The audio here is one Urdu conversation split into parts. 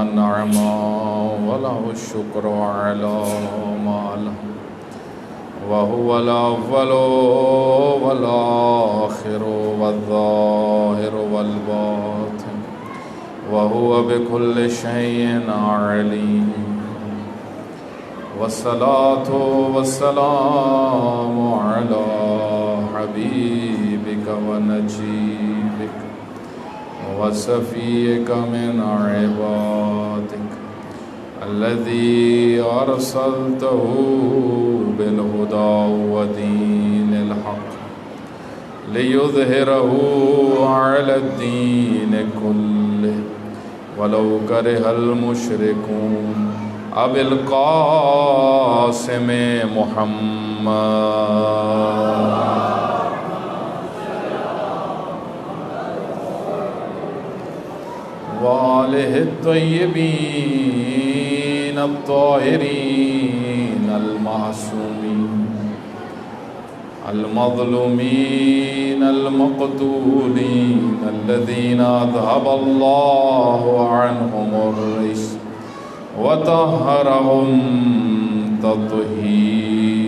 وأنعم وله الشكر على ما له وهو الأول والآخر والظاهر والباطن وهو بكل شيء عليم والصلاة والسلام على حبيبك ونجيبك وصفيك من عبادك الذي أرسلته بالهدى ودين الحق ليظهره على الدين كله ولو كره المشركون أبي القاسم محمد وآله الطيبين الطاهرين المعصومين المظلومين المقتولين الذين أذهب الله عنهم الرجس وطهرهم تطهيرا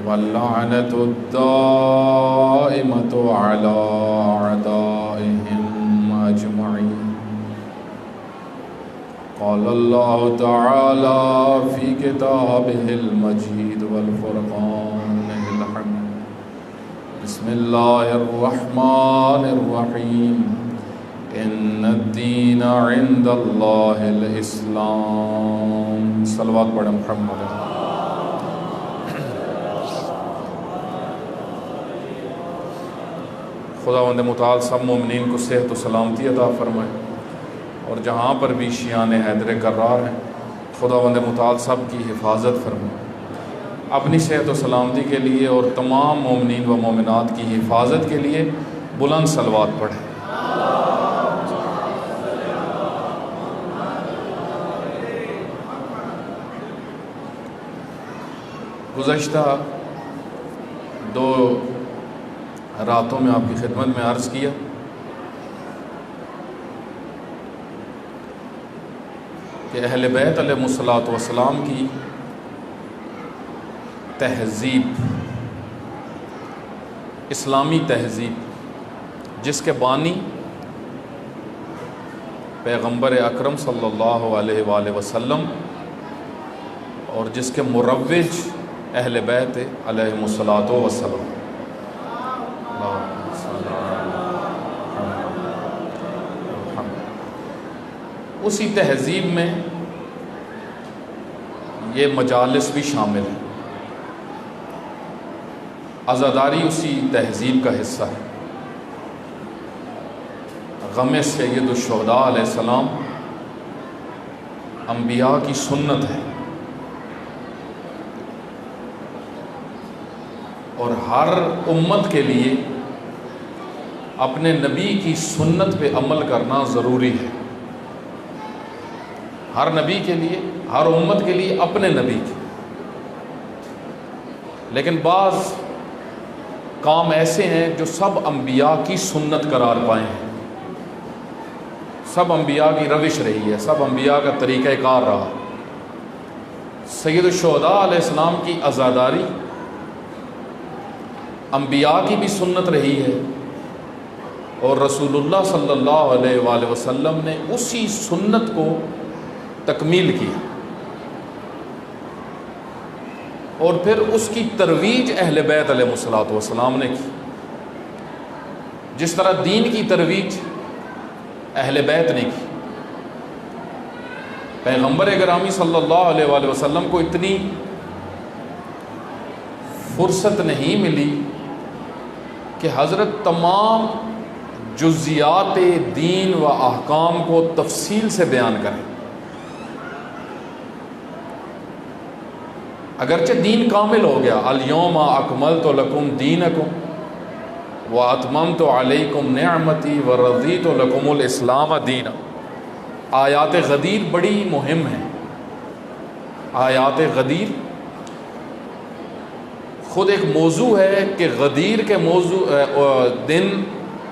واللعنة الدائمة على أعدائهم أجمعين قال الله تعالى في كتابه المجيد والفرقان الحميد بسم الله الرحمن الرحيم إن الدين عند الله الإسلام صلوات پڑھ محمد خداوند متعال سب مومنین کو صحت و سلامتی عطا فرمائے اور جہاں پر بھی شیعان حیدر کرار ہیں خداوند متعال سب کی حفاظت فرمائے اپنی صحت و سلامتی کے لیے اور تمام مومنین و مومنات کی حفاظت کے لیے بلند صلوات پڑھیں گزشتہ 2 راتوں میں آپ کی خدمت میں عرض کیا کہ اہل بیت علیہ الصلوۃ والسلام کی تہذیب اسلامی تہذیب جس کے بانی پیغمبر اکرم صلی اللہ علیہ وآلہ وسلم اور جس کے مروج اہل بیت علیہ الصلوۃ والسلام اسی تہذیب میں یہ مجالس بھی شامل ہیں عزاداری اسی تہذیب کا حصہ ہے غم سید الشہداء علیہ السلام انبیاء کی سنت ہے اور ہر امت کے لیے اپنے نبی کی سنت پہ عمل کرنا ضروری ہے ہر نبی کے لیے ہر امت کے لیے اپنے نبی کی لیکن بعض کام ایسے ہیں جو سب انبیاء کی سنت قرار پائے ہیں سب انبیاء کی روش رہی ہے سب انبیاء کا طریقہ کار رہا سید الشہداء علیہ السلام کی عزاداری انبیاء کی بھی سنت رہی ہے اور رسول اللہ صلی اللہ علیہ وآلہ وسلم نے اسی سنت کو تکمیل کیا اور پھر اس کی ترویج اہل بیت علیہ الصلوۃ والسلام نے کی جس طرح دین کی ترویج اہل بیت نے کی پیغمبر گرامی صلی اللہ علیہ وآلہ وسلم کو اتنی فرصت نہیں ملی کہ حضرت تمام جزیات دین و احکام کو تفصیل سے بیان کریں اگرچہ دین کامل ہو گیا الیوم اکملت لکم دینکم واتممت علیکم نعمتی ورضیت لکم الاسلام دینا آیات غدیر بڑی مہم ہیں آیات غدیر خود ایک موضوع ہے کہ غدیر کے دن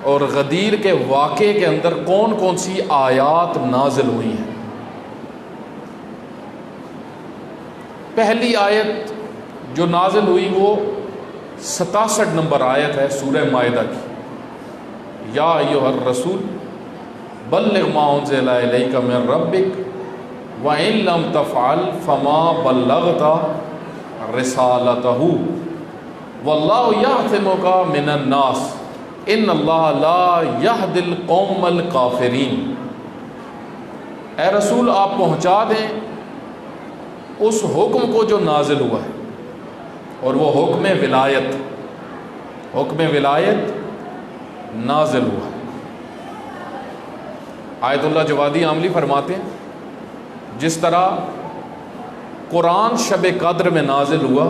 اور غدیر کے واقعے کے اندر کون کون سی آیات نازل ہوئی ہیں۔ پہلی آیت جو نازل ہوئی وہ 67 نمبر آیت ہے سورہ مائدہ کی، یا ایھا الرسول بلغ ما انزل الیک من ربک وَإِن لَّمْ تَفْعَلْ فَمَا بَلَّغْتَ رِسَالَتَهُ وَاللَّهُ يَعْصِمُكَ مِنَ النَّاسِ إِنَّ اللَّهَ لَا يَهْدِي الْقَوْمَ الْكَافِرِينَ۔ اے رسول آپ پہنچا دیں اس حکم کو جو نازل ہوا ہے، اور وہ حکم ولایت نازل ہوا ہے۔ آیت اللہ جوادی عاملی فرماتے ہیں جس طرح قرآن شب قدر میں نازل ہوا،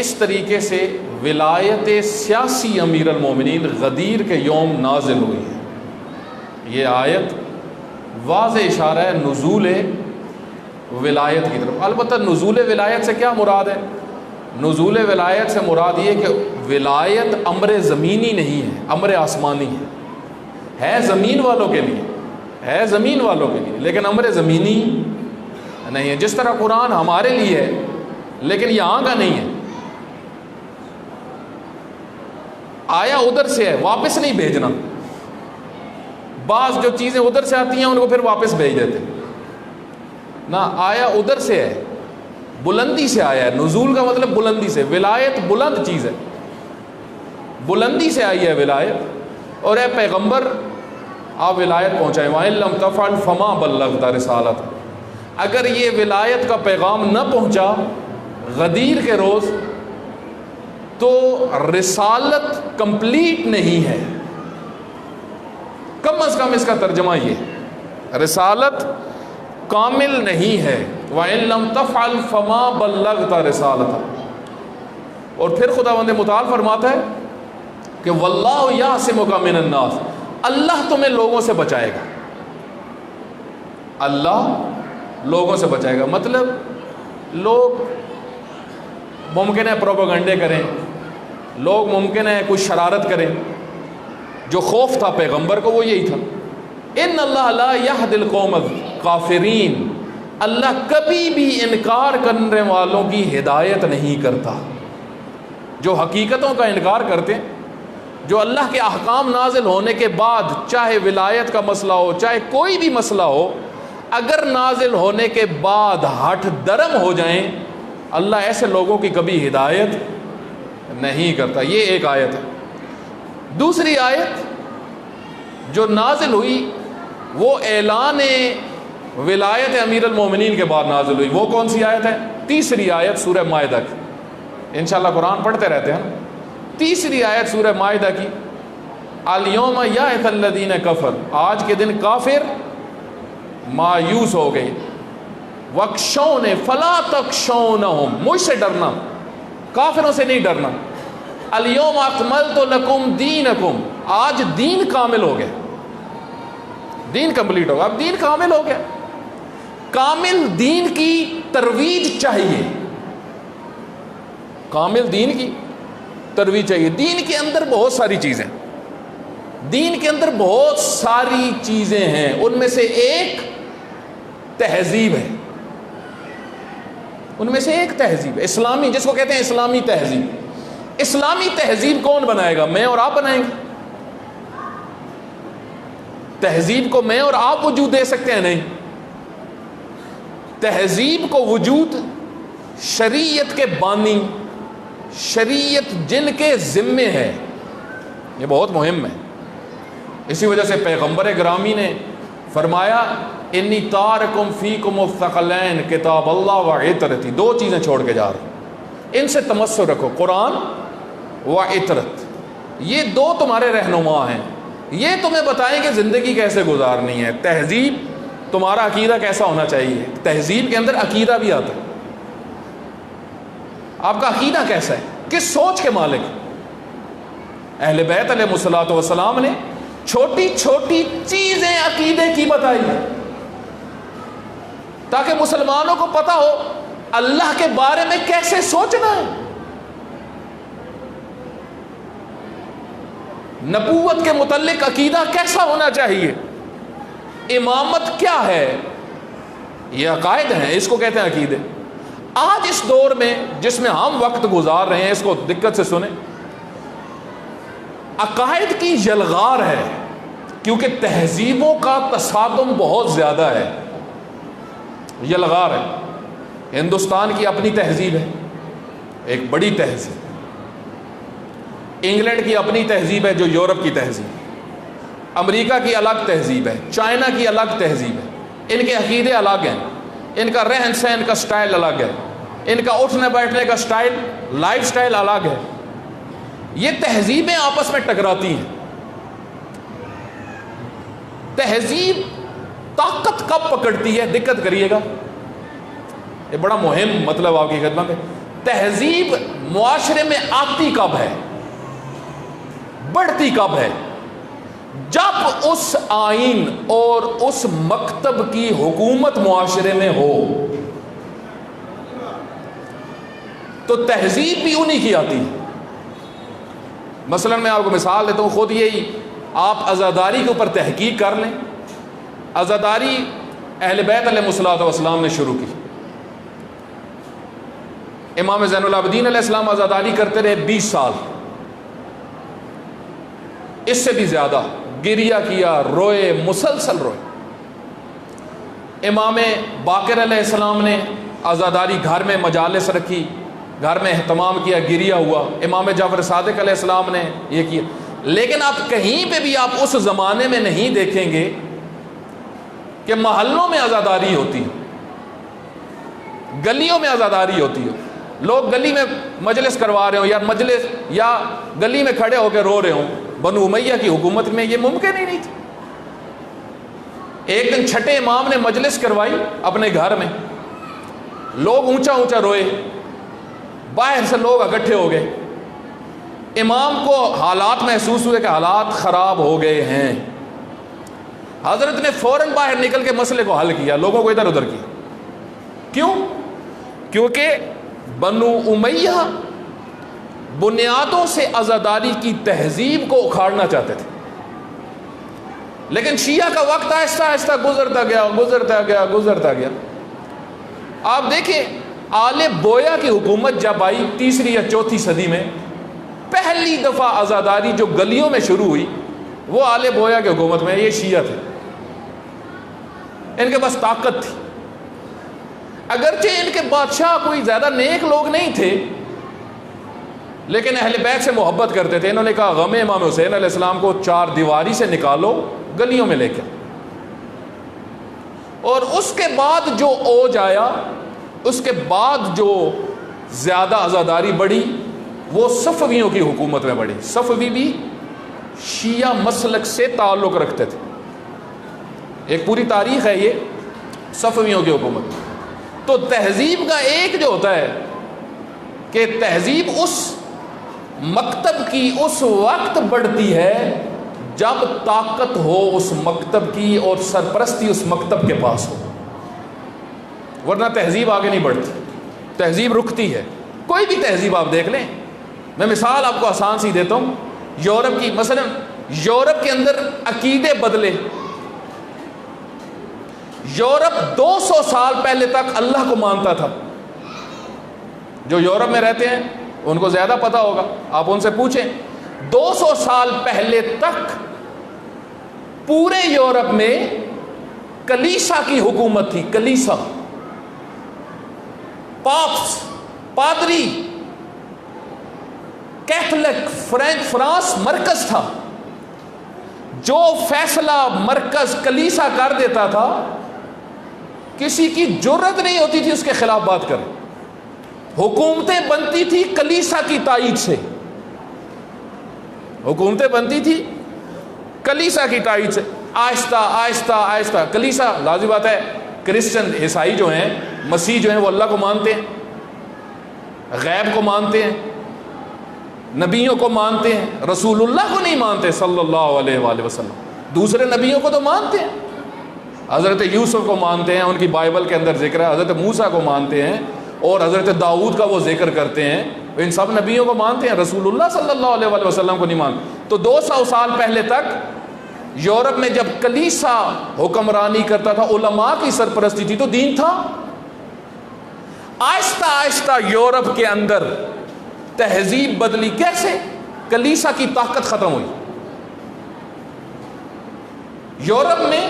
اس طریقے سے ولایت سیاسی امیر المومنین غدیر کے یوم نازل ہوئی ہے۔ یہ آیت واضح اشارہ ہے نزول ولایت کی طرف۔ البتہ نزول ولایت سے کیا مراد ہے؟ نزول ولایت سے مراد یہ کہ ولایت امر زمینی نہیں ہے، امر آسمانی ہے زمین والوں کے لیے، لیکن امر زمینی نہیں ہے۔ جس طرح قرآن ہمارے لیے ہے لیکن یہاں کا نہیں ہے، آیا ادھر سے ہے، واپس نہیں بھیجنا۔ بعض جو چیزیں ادھر سے آتی ہیں ان کو پھر واپس بھیج دیتے، نہ آیا ادھر سے ہے، بلندی سے آیا ہے۔ نزول کا مطلب بلندی سے، ولایت بلند چیز ہے، بلندی سے آئی ہے ولایت۔ اور اے پیغمبر آپ ولایت پہنچائیں، وَإِن لَّمْ تَفْعَلْ فَمَا بَلَّغْتَ رِسَالَتَهُ۔ اگر یہ ولایت کا پیغام نہ پہنچا غدیر کے روز تو رسالت کمپلیٹ نہیں ہے، کم از کم اس کا ترجمہ یہ ہے، رسالت کامل نہیں ہے۔ وَإِن لَّمْ تَفْعَلْ فَمَا بَلَّغْتَ رِسَالَتَهُ۔ اور پھر خداوند متعال فرماتا ہے کہ وَاللَّهُ يَعْصِمُكَ مِنَ النَّاسِ، اللہ تمہیں لوگوں سے بچائے گا، اللہ لوگوں سے بچائے گا۔ مطلب لوگ ممکن ہے پروپیگنڈے کریں، لوگ ممکن ہے کوئی شرارت کریں، جو خوف تھا پیغمبر کو وہ یہی تھا، ان اللہ لا یہدی القوم الکافرین، اللہ کبھی بھی انکار کرنے والوں کی ہدایت نہیں کرتا۔ جو حقیقتوں کا انکار کرتے ہیں، جو اللہ کے احکام نازل ہونے کے بعد، چاہے ولایت کا مسئلہ ہو چاہے کوئی بھی مسئلہ ہو، اگر نازل ہونے کے بعد ہٹ درم ہو جائیں، اللہ ایسے لوگوں کی کبھی ہدایت نہیں کرتا۔ یہ ایک آیت ہے۔ دوسری آیت جو نازل ہوئی وہ اعلان ولایت امیر المومنین کے بعد نازل ہوئی۔ وہ کون سی آیت ہے؟ تیسری آیت سورہ مائدہ کی۔ انشاءاللہ قرآن پڑھتے رہتے ہیں۔ تیسری آیت سورہ مائدہ کی، الیوم یئس الذین کفروا، آج کے دن کافر مایوس ہو گئے، وَاخْشَوْنِ فَلَا تَخْشَوْنَهُمْ، مجھ سے ڈرنا، کافروں سے نہیں ڈرنا۔ الیوم اکملت لکم دینکم، آج دین کامل ہو گیا، دین کمپلیٹ ہوگا، اب دین کامل ہو گیا۔ کامل دین کی ترویج چاہیے، کامل دین کی ترویج چاہیے۔ دین کے اندر بہت ساری چیزیں، دین کے اندر بہت ساری چیزیں ہیں، ان میں سے ایک تہذیب ہے، ان میں سے ایک تہذیب اسلامی، جس کو کہتے ہیں اسلامی تہذیب۔ اسلامی تہذیب کون بنائے گا؟ میں اور آپ بنائیں گے؟ تہذیب کو میں اور آپ وجود دے سکتے ہیں؟ نہیں۔ تہذیب کو وجود شریعت کے بانی، شریعت جن کے ذمے ہے، یہ بہت مہم ہے۔ اسی وجہ سے پیغمبر گرامی نے فرمایا انی تارکم فیکم الثقلین کتاب اللہ و عطرتی، دو چیزیں چھوڑ کے جا رہا ہوں، ان سے تمسک رکھو، قرآن و عطرت، یہ دو تمہارے رہنما ہیں، یہ تمہیں بتائیں کہ زندگی کیسے گزارنی ہے۔ تہذیب، تمہارا عقیدہ کیسا ہونا چاہیے، تہذیب کے اندر عقیدہ بھی آتا ہے۔ آپ کا عقیدہ کیسا ہے، کس سوچ کے مالک؟ اہل بیت علیہ الصلوۃ والسلام نے چھوٹی چھوٹی چیزیں عقیدے کی بتائی تاکہ مسلمانوں کو پتہ ہو اللہ کے بارے میں کیسے سوچنا ہے، نبوت کے متعلق عقیدہ کیسا ہونا چاہیے، امامت کیا ہے، یہ عقائد ہیں، اس کو کہتے ہیں عقیدے۔ آج اس دور میں جس میں ہم وقت گزار رہے ہیں، اس کو دقت سے سنیں، عقائد کی یلغار ہے، کیونکہ تہذیبوں کا تصادم بہت زیادہ ہے، یلغار ہے۔ ہندوستان کی اپنی تہذیب ہے، ایک بڑی تہذیب، انگلینڈ کی اپنی تہذیب ہے جو یورپ کی تہذیب، امریکہ کی الگ تہذیب ہے، چائنا کی الگ تہذیب ہے، ان کے عقیدے الگ ہیں، ان کا رہن سہن کا سٹائل الگ ہے، ان کا اٹھنے بیٹھنے کا سٹائل، لائف سٹائل الگ ہے۔ یہ تہذیبیں آپس میں ٹکراتی ہیں۔ تہذیب طاقت کب پکڑتی ہے، دقت کریے گا، یہ بڑا مہم مطلب آپ کی خدمت میں، تہذیب معاشرے میں آتی کب ہے، بڑھتی کب ہے؟ جب اس آئین اور اس مکتب کی حکومت معاشرے میں ہو تو تہذیب بھی انہی کی آتی ہے۔ مثلا میں آپ کو مثال دیتا ہوں، خود یہی آپ عزاداری کے اوپر تحقیق کر لیں۔ عزاداری اہل بیت علیہ الصلوۃ والسلام نے شروع کی۔ امام زین العابدین علیہ السلام عزاداری کرتے رہے 20 سال، اس سے بھی زیادہ گریہ کیا، روئے، مسلسل روئے۔ امام باقر علیہ السلام نے عزاداری گھر میں مجالس رکھی، گھر میں اہتمام کیا، گریہ ہوا۔ امام جعفر صادق علیہ السلام نے یہ کیا۔ لیکن آپ کہیں پہ بھی آپ اس زمانے میں نہیں دیکھیں گے کہ محلوں میں عزاداری ہوتی ہے، گلیوں میں عزاداری ہوتی ہے، لوگ گلی میں مجلس کروا رہے ہوں یا مجلس یا گلی میں کھڑے ہو کے رو رہے ہوں۔ بنو امیہ کی حکومت میں یہ ممکن ہی نہیں تھی۔ ایک دن چھٹے امام نے مجلس کروائی اپنے گھر میں، لوگ اونچا اونچا روئے، باہر سے لوگ اکٹھے ہو گئے۔ امام کو حالات محسوس ہوئے کہ حالات خراب ہو گئے ہیں۔ حضرت نے فوراً باہر نکل کے مسئلے کو حل کیا، لوگوں کو ادھر ادھر کیا۔ کیوں؟ کیونکہ بنو امیہ بنیادوں سے عزاداری کی تہذیب کو اکھاڑنا چاہتے تھے، لیکن شیعہ کا وقت آہستہ آہستہ گزرتا گیا۔ آپ دیکھیں آل بویا کی حکومت جب آئی 3 یا 4 صدی میں، پہلی دفعہ عزاداری جو گلیوں میں شروع ہوئی وہ آل بویا کی حکومت میں۔ یہ شیعہ تھے، ان کے پاس طاقت تھی، اگرچہ ان کے بادشاہ کوئی زیادہ نیک لوگ نہیں تھے، لیکن اہل بیت سے محبت کرتے تھے۔ انہوں نے کہا غم امام حسین علیہ السلام کو 4 دیواری سے نکالو، گلیوں میں لے کے۔ اور اس کے بعد جو اوج آیا، اس کے بعد جو زیادہ عزاداری بڑھی، وہ صفویوں کی حکومت میں بڑھی۔ صفوی بھی شیعہ مسلک سے تعلق رکھتے تھے، ایک پوری تاریخ ہے یہ صفویوں کی حکومت۔ تو تہذیب کا ایک جو ہوتا ہے کہ تہذیب اس مکتب کی اس وقت بڑھتی ہے جب طاقت ہو اس مکتب کی اور سرپرستی اس مکتب کے پاس ہو، ورنہ تہذیب آگے نہیں بڑھتی، تہذیب رکتی ہے۔ کوئی بھی تہذیب آپ دیکھ لیں، میں مثال آپ کو آسان سی دیتا ہوں، یورپ کی، مثلا یورپ کے اندر عقیدے بدلے۔ یورپ 200 سال پہلے تک اللہ کو مانتا تھا۔ جو یورپ میں رہتے ہیں ان کو زیادہ پتہ ہوگا، آپ ان سے پوچھیں۔ 200 سال پہلے تک پورے یورپ میں کلیسا کی حکومت تھی، کلیسا، پاپس، پادری، کیتھولک، فرانس مرکز تھا۔ جو فیصلہ مرکز کلیسا کر دیتا تھا، کسی کی جرت نہیں ہوتی تھی اس کے خلاف بات کرے۔ حکومتیں بنتی تھی کلیسا کی تائید سے، حکومتیں بنتی تھی کلیسا کی تائید سے، آہستہ آہستہ آہستہ۔ کلیسا لازم بات ہے، کرسچن عیسائی جو ہیں، مسیح جو ہیں، وہ اللہ کو مانتے ہیں، غیب کو مانتے ہیں، نبیوں کو مانتے ہیں، رسول اللہ کو نہیں مانتے صلی اللہ علیہ وآلہ وسلم۔ دوسرے نبیوں کو تو مانتے ہیں، حضرت یوسف کو مانتے ہیں، ان کی بائبل کے اندر ذکر ہے، حضرت موسیٰ کو مانتے ہیں، اور حضرت داؤد کا وہ ذکر کرتے ہیں ان سب نبیوں کو مانتے ہیں، رسول اللہ صلی اللہ علیہ وسلم کو نہیں مانتے۔ تو 200 سال پہلے تک یورپ میں جب کلیسا حکمرانی کرتا تھا، علماء کی سرپرستی تھی، تو دین تھا۔ آہستہ آہستہ یورپ کے اندر تہذیب بدلی۔ کیسے؟ کلیسا کی طاقت ختم ہوئی۔ یورپ میں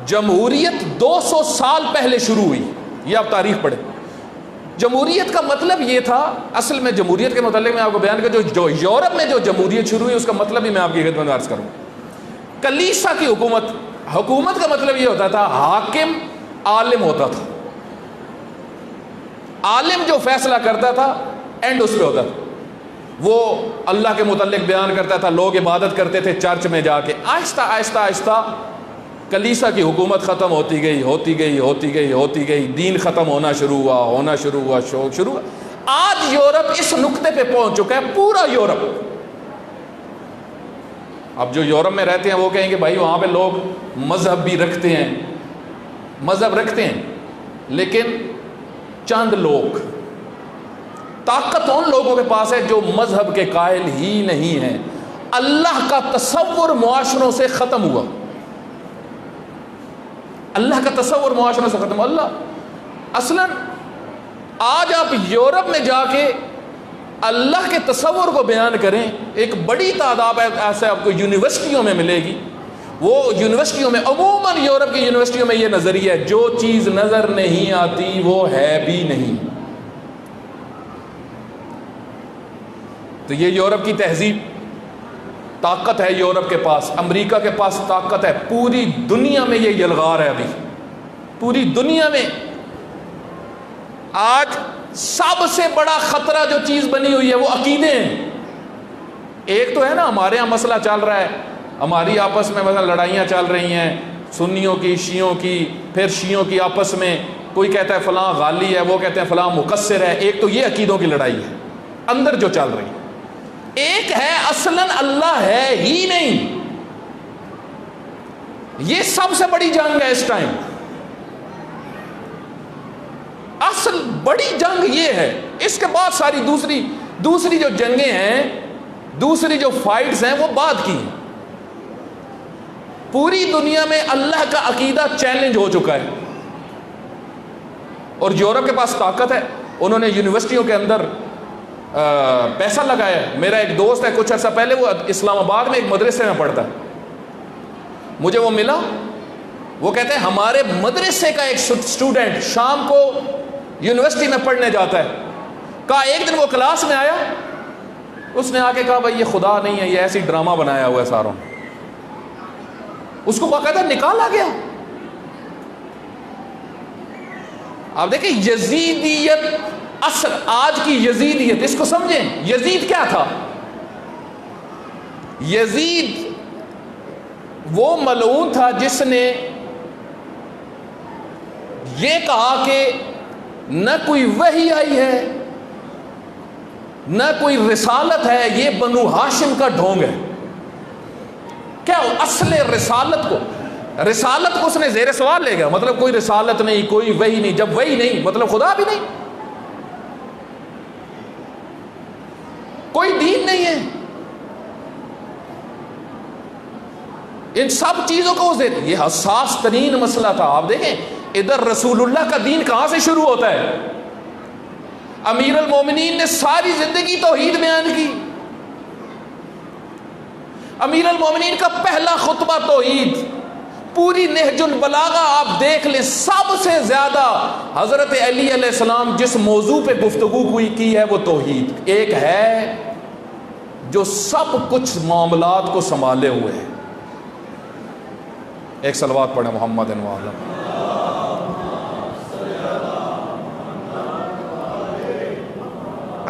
جمہوریت 200 سال پہلے شروع ہوئی، یہ آپ تاریخ پڑھیں۔ جمہوریت کا مطلب یہ تھا، اصل میں جمہوریت کے متعلق میں آپ کو بیان کر، جو یورپ میں جو جمہوریت شروع ہوئی اس کا مطلب ہی میں آپ کی خدمت میں عرض کروں۔ کلیسا کی حکومت کا مطلب یہ ہوتا تھا، حاکم عالم ہوتا تھا، عالم جو فیصلہ کرتا تھا اینڈ اس پہ ہوتا تھا، وہ اللہ کے متعلق بیان کرتا تھا، لوگ عبادت کرتے تھے چرچ میں جا کے۔ آہستہ آہستہ آہستہ کلیسا کی حکومت ختم ہوتی گئی، دین ختم ہونا شروع ہوا، شوق شروع ہوا۔ آج یورپ اس نقطے پہ پہنچ چکا ہے، پورا یورپ۔ اب جو یورپ میں رہتے ہیں وہ کہیں گے بھائی وہاں پہ لوگ مذہب بھی رکھتے ہیں، لیکن چند لوگ، طاقت ان لوگوں کے پاس ہے جو مذہب کے قائل ہی نہیں ہیں۔ اللہ کا تصور معاشروں سے ختم ہوا، اللہ اصلاً آج آپ یورپ میں جا کے اللہ کے تصور کو بیان کریں، ایک بڑی تعداد ایسے آپ کو یونیورسٹیوں میں ملے گی۔ وہ یونیورسٹیوں میں عموماً یورپ کی یونیورسٹیوں میں یہ نظریہ ہے، جو چیز نظر نہیں آتی وہ ہے بھی نہیں۔ تو یہ یورپ کی تہذیب، طاقت ہے یورپ کے پاس، امریکہ کے پاس طاقت ہے، پوری دنیا میں یہ یلغار ہے۔ ابھی پوری دنیا میں آج سب سے بڑا خطرہ جو چیز بنی ہوئی ہے وہ عقیدے ہیں۔ ایک تو ہے نا ہمارے ہاں مسئلہ چل رہا ہے، ہماری آپس میں مثلا لڑائیاں چل رہی ہیں، سنیوں کی، شیعوں کی، پھر شیعوں کی آپس میں، کوئی کہتا ہے فلاں غالی ہے، وہ کہتے ہیں فلاں مقصر ہے۔ ایک تو یہ عقیدوں کی لڑائی ہے اندر جو چل رہی ہے۔ ایک ہے اصلاً اللہ ہے ہی نہیں، یہ سب سے بڑی جنگ ہے اس ٹائم۔ اصل بڑی جنگ یہ ہے، اس کے بعد ساری دوسری جو جنگیں ہیں، دوسری جو فائٹس ہیں وہ بعد کی ہیں۔ پوری دنیا میں اللہ کا عقیدہ چیلنج ہو چکا ہے، اور یورپ کے پاس طاقت ہے، انہوں نے یونیورسٹیوں کے اندر پیسہ لگایا ہے۔ میرا ایک دوست ہے، کچھ عرصہ پہلے وہ اسلام آباد میں ایک مدرسے میں پڑھتا ہے، مجھے وہ ملا، وہ کہتے ہیں ہمارے مدرسے کا ایک اسٹوڈنٹ شام کو یونیورسٹی میں پڑھنے جاتا ہے۔ کہا ایک دن وہ کلاس میں آیا، اس نے آ کے کہا بھائی یہ خدا نہیں ہے، یہ ایسی ڈرامہ بنایا ہوا ہے ساروں نے۔ اس کو باقاعدہ نکالا گیا۔ آپ دیکھیں یزیدیت، اصل آج کی یزیدیت، اس کو سمجھیں، یزید کیا تھا؟ یزید وہ ملعون تھا جس نے یہ کہا کہ نہ کوئی وحی آئی ہے، نہ کوئی رسالت ہے، یہ بنو ہاشم کا ڈھونگ ہے۔ کیا اصل رسالت کو اس نے زیر سوال لے گا، مطلب کوئی رسالت نہیں، کوئی وحی نہیں۔ جب وحی نہیں مطلب خدا بھی نہیں، کوئی دین نہیں ہے۔ ان سب چیزوں کو یہ حساس ترین مسئلہ تھا۔ آپ دیکھیں ادھر رسول اللہ کا دین کہاں سے شروع ہوتا ہے؟ امیر المومنین نے ساری زندگی توحید بیان کی، امیر المومنین کا پہلا خطبہ توحید، پوری نہج البلاغہ آپ دیکھ لیں، سب سے زیادہ حضرت علی علیہ السلام جس موضوع پہ گفتگو کی ہے وہ توحید۔ ایک ہے جو سب کچھ معاملات کو سنبھالے ہوئے ہے۔ ایک صلوات پڑھیں محمد وعلی۔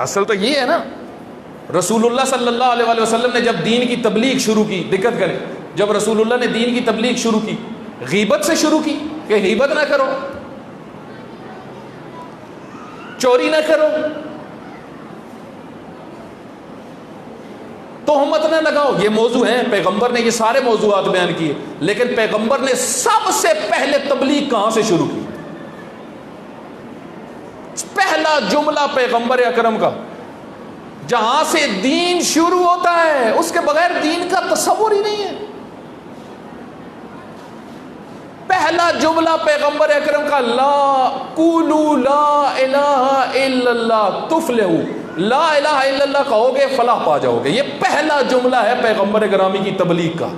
اصل تو یہ ہے نا، رسول اللہ صلی اللہ علیہ وسلم نے جب دین کی تبلیغ شروع کی، دقت کریں، جب رسول اللہ نے دین کی تبلیغ شروع کی، غیبت سے شروع کی کہ غیبت نہ کرو، چوری نہ کرو، تہمت نہ لگاؤ، یہ موضوع ہیں۔ پیغمبر نے یہ سارے موضوعات بیان کیے، لیکن پیغمبر نے سب سے پہلے تبلیغ کہاں سے شروع کی؟ پہلا پہلا جملہ پیغمبر اکرم کا، جہاں سے دین شروع ہوتا ہے، اس کے بغیر دین کا تصور ہی نہیں ہے۔ پہلا جملہ پیغمبر اکرم کا، لا قولوا لا الہ الا اللہ تفلحوا، لا الہ الا اللہ کہو گے فلاح پا جاؤ گے۔ یہ پہلا جملہ ہے پیغمبر گرامی کی تبلیغ کا۔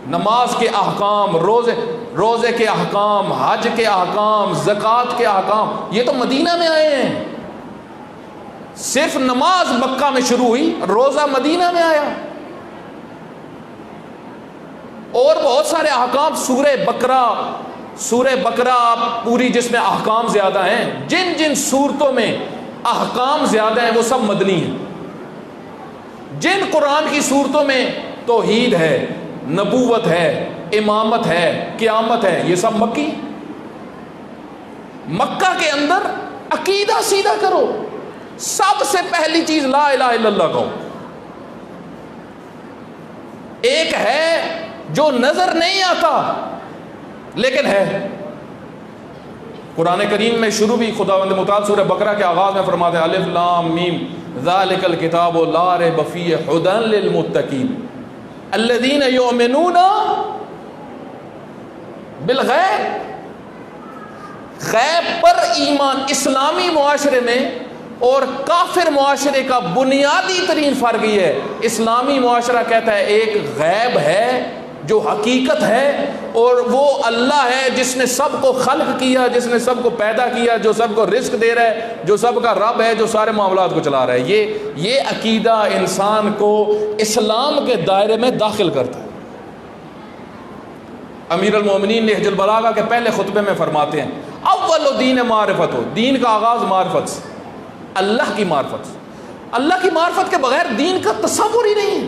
نماز کے احکام، روزے کے احکام، حج کے احکام، زکوٰۃ کے احکام، یہ تو مدینہ میں آئے ہیں۔ صرف نماز مکہ میں شروع ہوئی، روزہ مدینہ میں آیا، اور بہت سارے احکام۔ سورہ بقرہ پوری، جس میں احکام زیادہ ہیں، جن جن صورتوں میں احکام زیادہ ہیں وہ سب مدنی ہیں۔ جن قرآن کی صورتوں میں توحید ہے، نبوت ہے، امامت ہے، قیامت ہے، یہ سب مکی۔ مکہ کے اندر عقیدہ سیدھا کرو، سب سے پہلی چیز لا الہ الا اللہ کہو۔ ایک ہے جو نظر نہیں آتا لیکن ہے۔ قرآن کریم میں شروع بھی خداوند متعال سورہ بقرہ کے آغاز میں فرماتے ہیں الف لام میم ذالک الکتاب لا ریب فیہ ھدی للمتقین الذین یؤمنون بالغیب۔ غیب پر ایمان اسلامی معاشرے میں اور کافر معاشرے کا بنیادی ترین فرق یہ ہے، اسلامی معاشرہ کہتا ہے ایک غیب ہے جو حقیقت ہے، اور وہ اللہ ہے جس نے سب کو خلق کیا، جس نے سب کو پیدا کیا، جو سب کو رزق دے رہا ہے، جو سب کا رب ہے، جو سارے معاملات کو چلا رہا ہے۔ یہ عقیدہ انسان کو اسلام کے دائرے میں داخل کرتا ہے۔ امیر المومنین نہج البلاغہ کے پہلے خطبے میں فرماتے ہیں اول دین معرفت ہو، دین کا آغاز معرفت سے، اللہ کی معرفت سے۔ اللہ کی معرفت کے بغیر دین کا تصور ہی نہیں ہے۔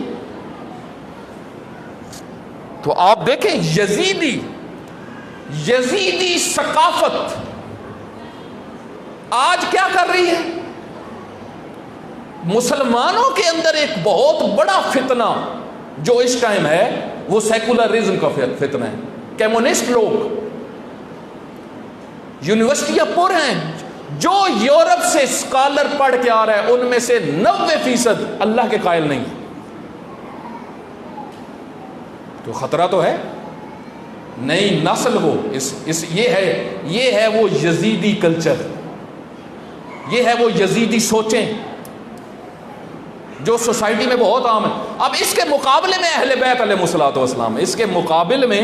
تو آپ دیکھیں یزیدی ثقافت آج کیا کر رہی ہے؟ مسلمانوں کے اندر ایک بہت بڑا فتنہ جو اس ٹائم ہے وہ سیکولرزم کا فتنہ ہے۔ کمیونسٹ لوگ یونیورسٹیاں پر ہیں، جو یورپ سے اسکالر پڑھ کے آ رہا ہے ان میں سے 90% اللہ کے قائل نہیں۔ تو خطرہ تو ہے، نئی نسل ہو، یہ ہے وہ یزیدی کلچر، یہ ہے وہ یزیدی سوچیں جو سوسائٹی میں بہت عام ہے۔ اب اس کے مقابلے میں اہل بیت علیہ الصلوۃ والسلام، اس کے مقابلے میں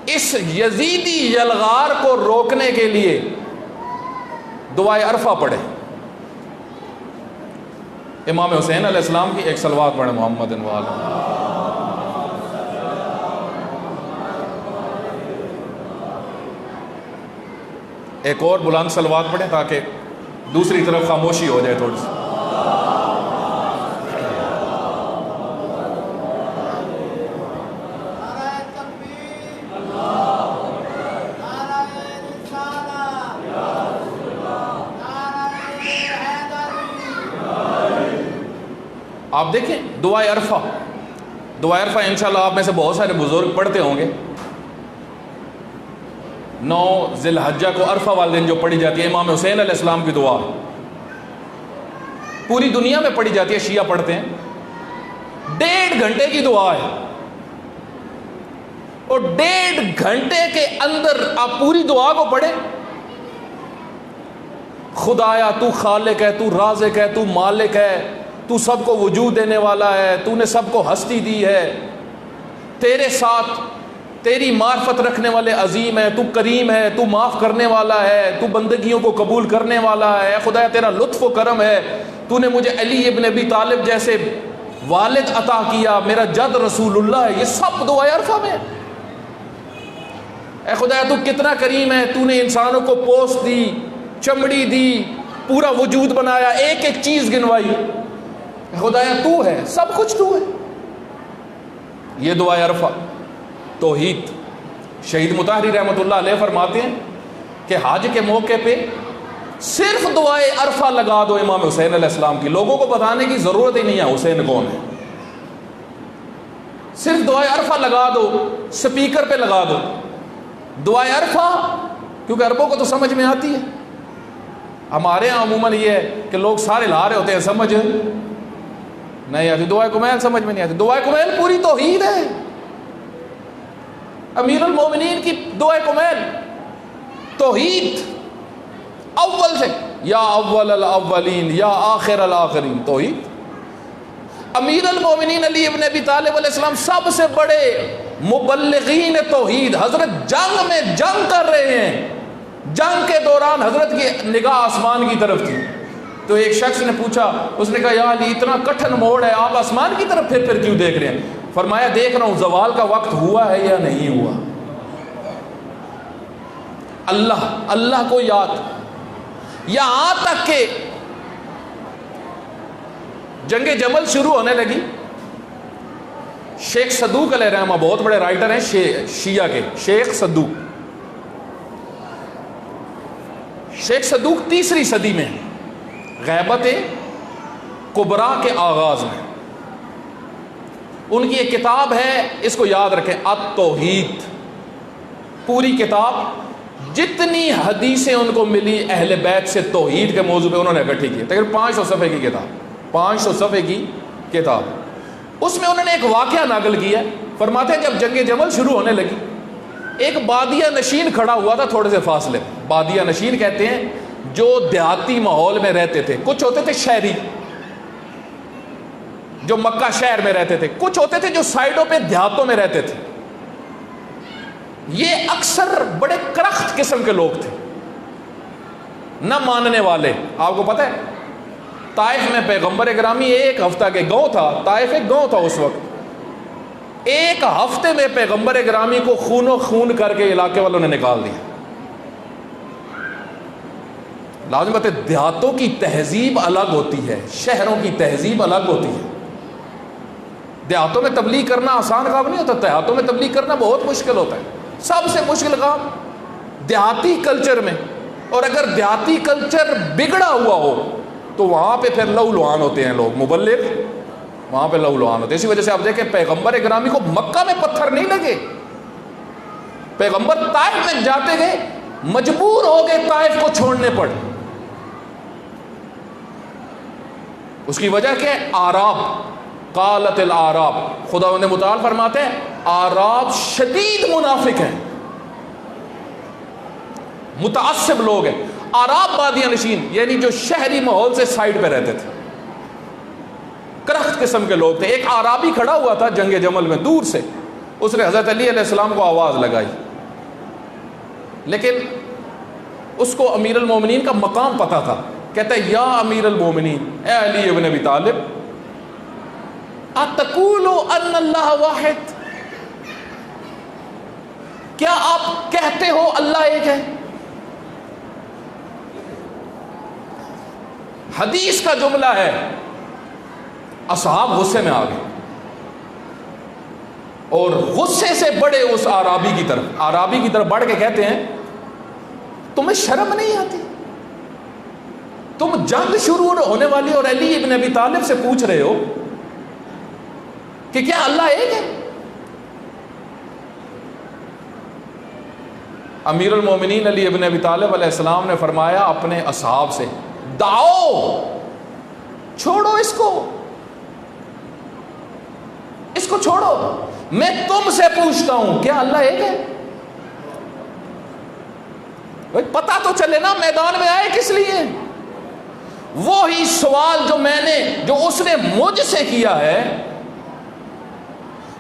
اس یزیدی یلغار کو روکنے کے لیے دعائے عرفہ پڑھے، امام حسین علیہ السلام کی ایک صلوات پڑھے، محمد وعلی۔ ایک اور بلند صلوات پڑھیں تاکہ دوسری طرف خاموشی ہو جائے تھوڑی سی۔ آپ دیکھیں دعائے عرفہ انشاءاللہ آپ میں سے بہت سارے بزرگ پڑھتے ہوں گے۔ 9 ذی الحجہ کو عرفہ والے دن جو پڑھی جاتی ہے، امام حسین علیہ السلام کی دعا پوری دنیا میں پڑھی جاتی ہے، شیعہ پڑھتے ہیں، 1.5 گھنٹے کی دعا ہے، اور 1.5 گھنٹے کے اندر آپ پوری دعا کو پڑھیں۔ خدایا تو خالق ہے، تو رازق ہے، تو مالک ہے، تو سب کو وجود دینے والا ہے، تو نے سب کو ہستی دی ہے، تیرے ساتھ تیری معرفت رکھنے والے عظیم ہے، تو کریم ہے، تو معاف کرنے والا ہے، تو بندگیوں کو قبول کرنے والا ہے، خدایا تیرا لطف و کرم ہے، تو نے مجھے علی ابن ابی طالب جیسے والد عطا کیا، میرا جد رسول اللہ ہے۔ یہ سب دعائے عرفہ میں۔ اے خدایا تو کتنا کریم ہے، تو نے انسانوں کو پوست دی، چمڑی دی، پورا وجود بنایا، ایک ایک چیز گنوائی، خدایا تو ہے، سب کچھ تو ہے۔ یہ دعائے عرفہ توحید۔ شہید مطہری رحمۃ اللہ علیہ فرماتے ہیں کہ حج کے موقع پہ صرف دعائے عرفہ لگا دو امام حسین علیہ السلام کی، لوگوں کو بتانے کی ضرورت ہی نہیں ہے حسین کون ہے، صرف دعائے عرفہ لگا دو، سپیکر پہ لگا دو۔ دعائے عرفہ کیونکہ عربوں کو تو سمجھ میں آتی ہے. ہمارے یہاں عموماً یہ ہے کہ لوگ سارے لا رہے ہوتے ہیں, سمجھ نہیں آتی. دعائے کمیل سمجھ میں نہیں آتی. دعائے کمیل پوری توحید ہے. امیر المومنین کی دعائے کمیل توحید اول سے, یا اول الاولین یا آخر الاخرین, توحید. امیر المومنین علی ابن ابی طالب علیہ السلام سب سے بڑے مبلغین توحید. حضرت جنگ میں جنگ کر رہے ہیں, جنگ کے دوران حضرت کی نگاہ آسمان کی طرف تھی. تو ایک شخص نے پوچھا, اس نے کہا یا علی اتنا کٹھن موڑ ہے, آپ آسمان کی طرف پھر کیوں دیکھ رہے ہیں؟ فرمایا دیکھ رہا ہوں زوال کا وقت ہوا ہے یا نہیں ہوا. اللہ کو یاد. یہاں تک کہ جنگ جمل شروع ہونے لگی, شیخ صدوق علیہ رحمہ بہت بڑے رائٹر ہیں شیعہ کے, شیخ صدوق 3ری صدی میں, غیبت کبریٰ کے آغاز میں. ان کی ایک کتاب ہے, اس کو یاد رکھیں, التوحید. پوری کتاب جتنی حدیثیں ان کو ملی اہل بیت سے توحید کے موضوع پہ انہوں نے اکٹھی کی. تقریباً 500 صفحے کی کتاب, 500 صفحے کی کتاب. اس میں انہوں نے ایک واقعہ نقل کیا. فرماتے ہیں جب جنگ جمل شروع ہونے لگی, ایک بادیہ نشین کھڑا ہوا تھا تھوڑے سے فاصلے. بادیہ نشین کہتے ہیں جو دیہاتی ماحول میں رہتے تھے. کچھ ہوتے تھے شہری جو مکہ شہر میں رہتے تھے, کچھ ہوتے تھے جو سائڈوں پہ دیہاتوں میں رہتے تھے. یہ اکثر بڑے کرخت قسم کے لوگ تھے, نہ ماننے والے. آپ کو پتہ ہے طائف میں پیغمبر گرامی ایک ہفتہ کے گاؤں تھا, طائف ایک گاؤں تھا اس وقت. ایک ہفتے میں پیغمبر گرامی کو خون و خون کر کے علاقے والوں نے نکال دیا. لازم بات ہے, دیہاتوں کی تہذیب الگ ہوتی ہے, شہروں کی تہذیب الگ ہوتی ہے. دیہاتوں میں تبلیغ کرنا آسان کام نہیں ہوتا, دیہاتوں میں تبلیغ کرنا بہت مشکل ہوتا ہے. سب سے مشکل کام دیہاتی کلچر میں. اور اگر دیہاتی کلچر بگڑا ہوا ہو تو وہاں پہ پھر لہو لعان ہوتے ہیں لوگ, مبلغ وہاں پہ لہو لعان ہوتے ہیں. اسی وجہ سے آپ دیکھیں پیغمبر گرامی کو مکہ میں پتھر نہیں لگے, پیغمبر طائف میں جاتے گئے, مجبور ہو گئے طائف کو چھوڑنے پڑ. اس کی وجہ کیا ہے؟ آراب, قالت العراب. خداوند متعال فرماتے ہیں آراب شدید منافق ہیں, متعصب لوگ ہیں. آراب بادیہ نشین یعنی جو شہری ماحول سے سائڈ پہ رہتے تھے, کرخت قسم کے لوگ تھے. ایک آرابی کھڑا ہوا تھا جنگ جمل میں دور سے, اس نے حضرت علی علیہ السلام کو آواز لگائی, لیکن اس کو امیر المومنین کا مقام پتا تھا. کہتا ہے یا امیر المومنین, اے علی ابن ابی طالب, اتقول ان اللہ واحد, کیا آپ کہتے ہو اللہ ایک ہے؟ حدیث کا جملہ ہے. اصحاب غصے میں آ گئے اور غصے سے بڑے اس عرابی کی طرف بڑھ کے کہتے ہیں تمہیں شرم نہیں آتی؟ تم جنگ شروع ہونے والی اور علی ابن ابی طالب سے پوچھ رہے ہو کہ کیا اللہ ایک ہے؟ امیر المومنین علی ابن ابی طالب علیہ السلام نے فرمایا اپنے اصحاب سے, دعو, چھوڑو اس کو چھوڑو, میں تم سے پوچھتا ہوں کیا اللہ ایک ہے؟ پتا تو چلے نا میدان میں آئے کس لیے. وہی سوال جو اس نے مجھ سے کیا ہے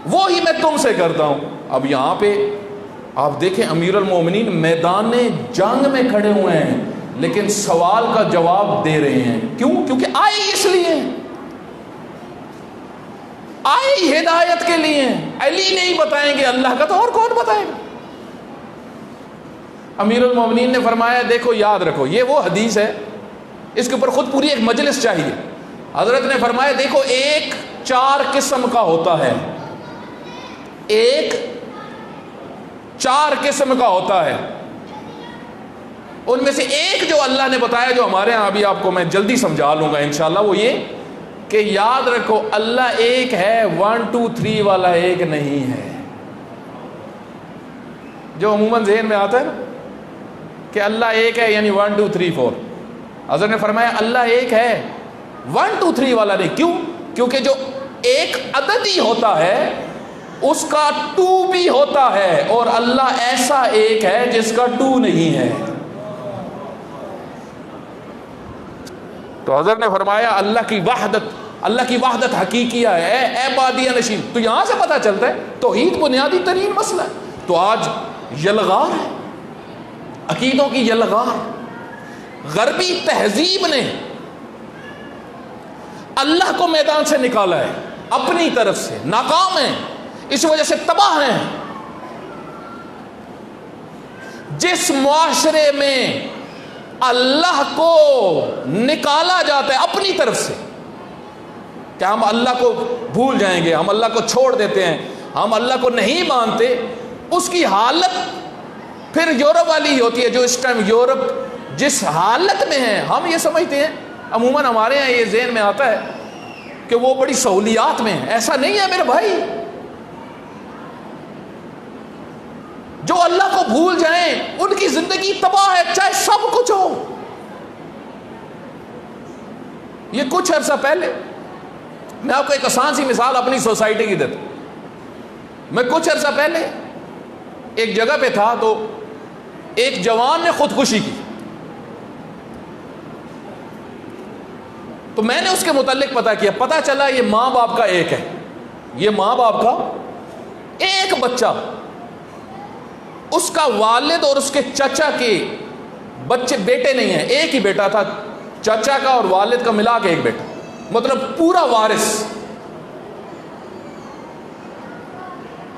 وہی میں تم سے کرتا ہوں. اب یہاں پہ آپ دیکھیں امیر المومنین میدان جنگ میں کھڑے ہوئے ہیں لیکن سوال کا جواب دے رہے ہیں. کیوں؟ کیونکہ آئے اس لیے, آئے ہدایت کے لیے. علی نہیں بتائیں گے اللہ کا تو اور کون بتائے گا؟ امیر المومنین نے فرمایا دیکھو یاد رکھو, یہ وہ حدیث ہے, اس کے اوپر خود پوری ایک مجلس چاہیے. حضرت نے فرمایا دیکھو ایک 4 قسم کا ہوتا ہے, ایک 4 قسم کا ہوتا ہے. ان میں سے ایک جو اللہ نے بتایا, جو ہمارے ہاں ابھی آپ کو میں جلدی سمجھا لوں گا انشاءاللہ, وہ یہ کہ یاد رکھو اللہ ایک ہے, 1 2 3 والا ایک نہیں ہے. جو عموماً ذہن میں آتا ہے نا, کہ اللہ ایک ہے یعنی 1 2 3 4. حضرت نے فرمایا اللہ ایک ہے 1 2 3 والا نہیں. کیوں؟ کیونکہ جو ایک عدد ہی ہوتا ہے اس کا 2 بھی ہوتا ہے، اور اللہ ایسا ایک ہے جس کا 2 نہیں ہے. تو حضرت نے فرمایا اللہ کی وحدت حقیقیہ ہے اے بادیہ نشین. تو یہاں سے پتہ چلتا ہے توحید بنیادی ترین مسئلہ ہے. تو آج یلغار ہے، عقیدوں کی یلغار. غربی تہذیب نے اللہ کو میدان سے نکالا ہے، اپنی طرف سے ناکام ہیں، اس وجہ سے تباہ ہیں. جس معاشرے میں اللہ کو نکالا جاتا ہے اپنی طرف سے کہ ہم اللہ کو بھول جائیں گے، ہم اللہ کو چھوڑ دیتے ہیں، ہم اللہ کو نہیں مانتے، اس کی حالت پھر یورپ والی ہی ہوتی ہے. جو اس ٹائم یورپ جس حالت میں ہے، ہم یہ سمجھتے ہیں عموماً ہمارے یہاں یہ ذہن میں آتا ہے کہ وہ بڑی سہولیات میں ہیں. ایسا نہیں ہے میرے بھائی. جو اللہ کو بھول جائیں ان کی زندگی تباہ ہے، چاہے سب کچھ ہو. یہ کچھ عرصہ پہلے میں آپ کو ایک آسان سی مثال اپنی سوسائٹی کی دیتا ہوں. میں کچھ عرصہ پہلے ایک جگہ پہ تھا تو ایک جوان نے خودکشی کی. تو میں نے اس کے متعلق پتہ کیا، پتہ چلا یہ ماں باپ کا ایک ہے، یہ ماں باپ کا ایک بچہ، اس کا والد اور اس کے چچا کے بچے بیٹے نہیں ہیں، ایک ہی بیٹا تھا، چچا کا اور والد کا ملا کے ایک بیٹا، مطلب پورا وارث.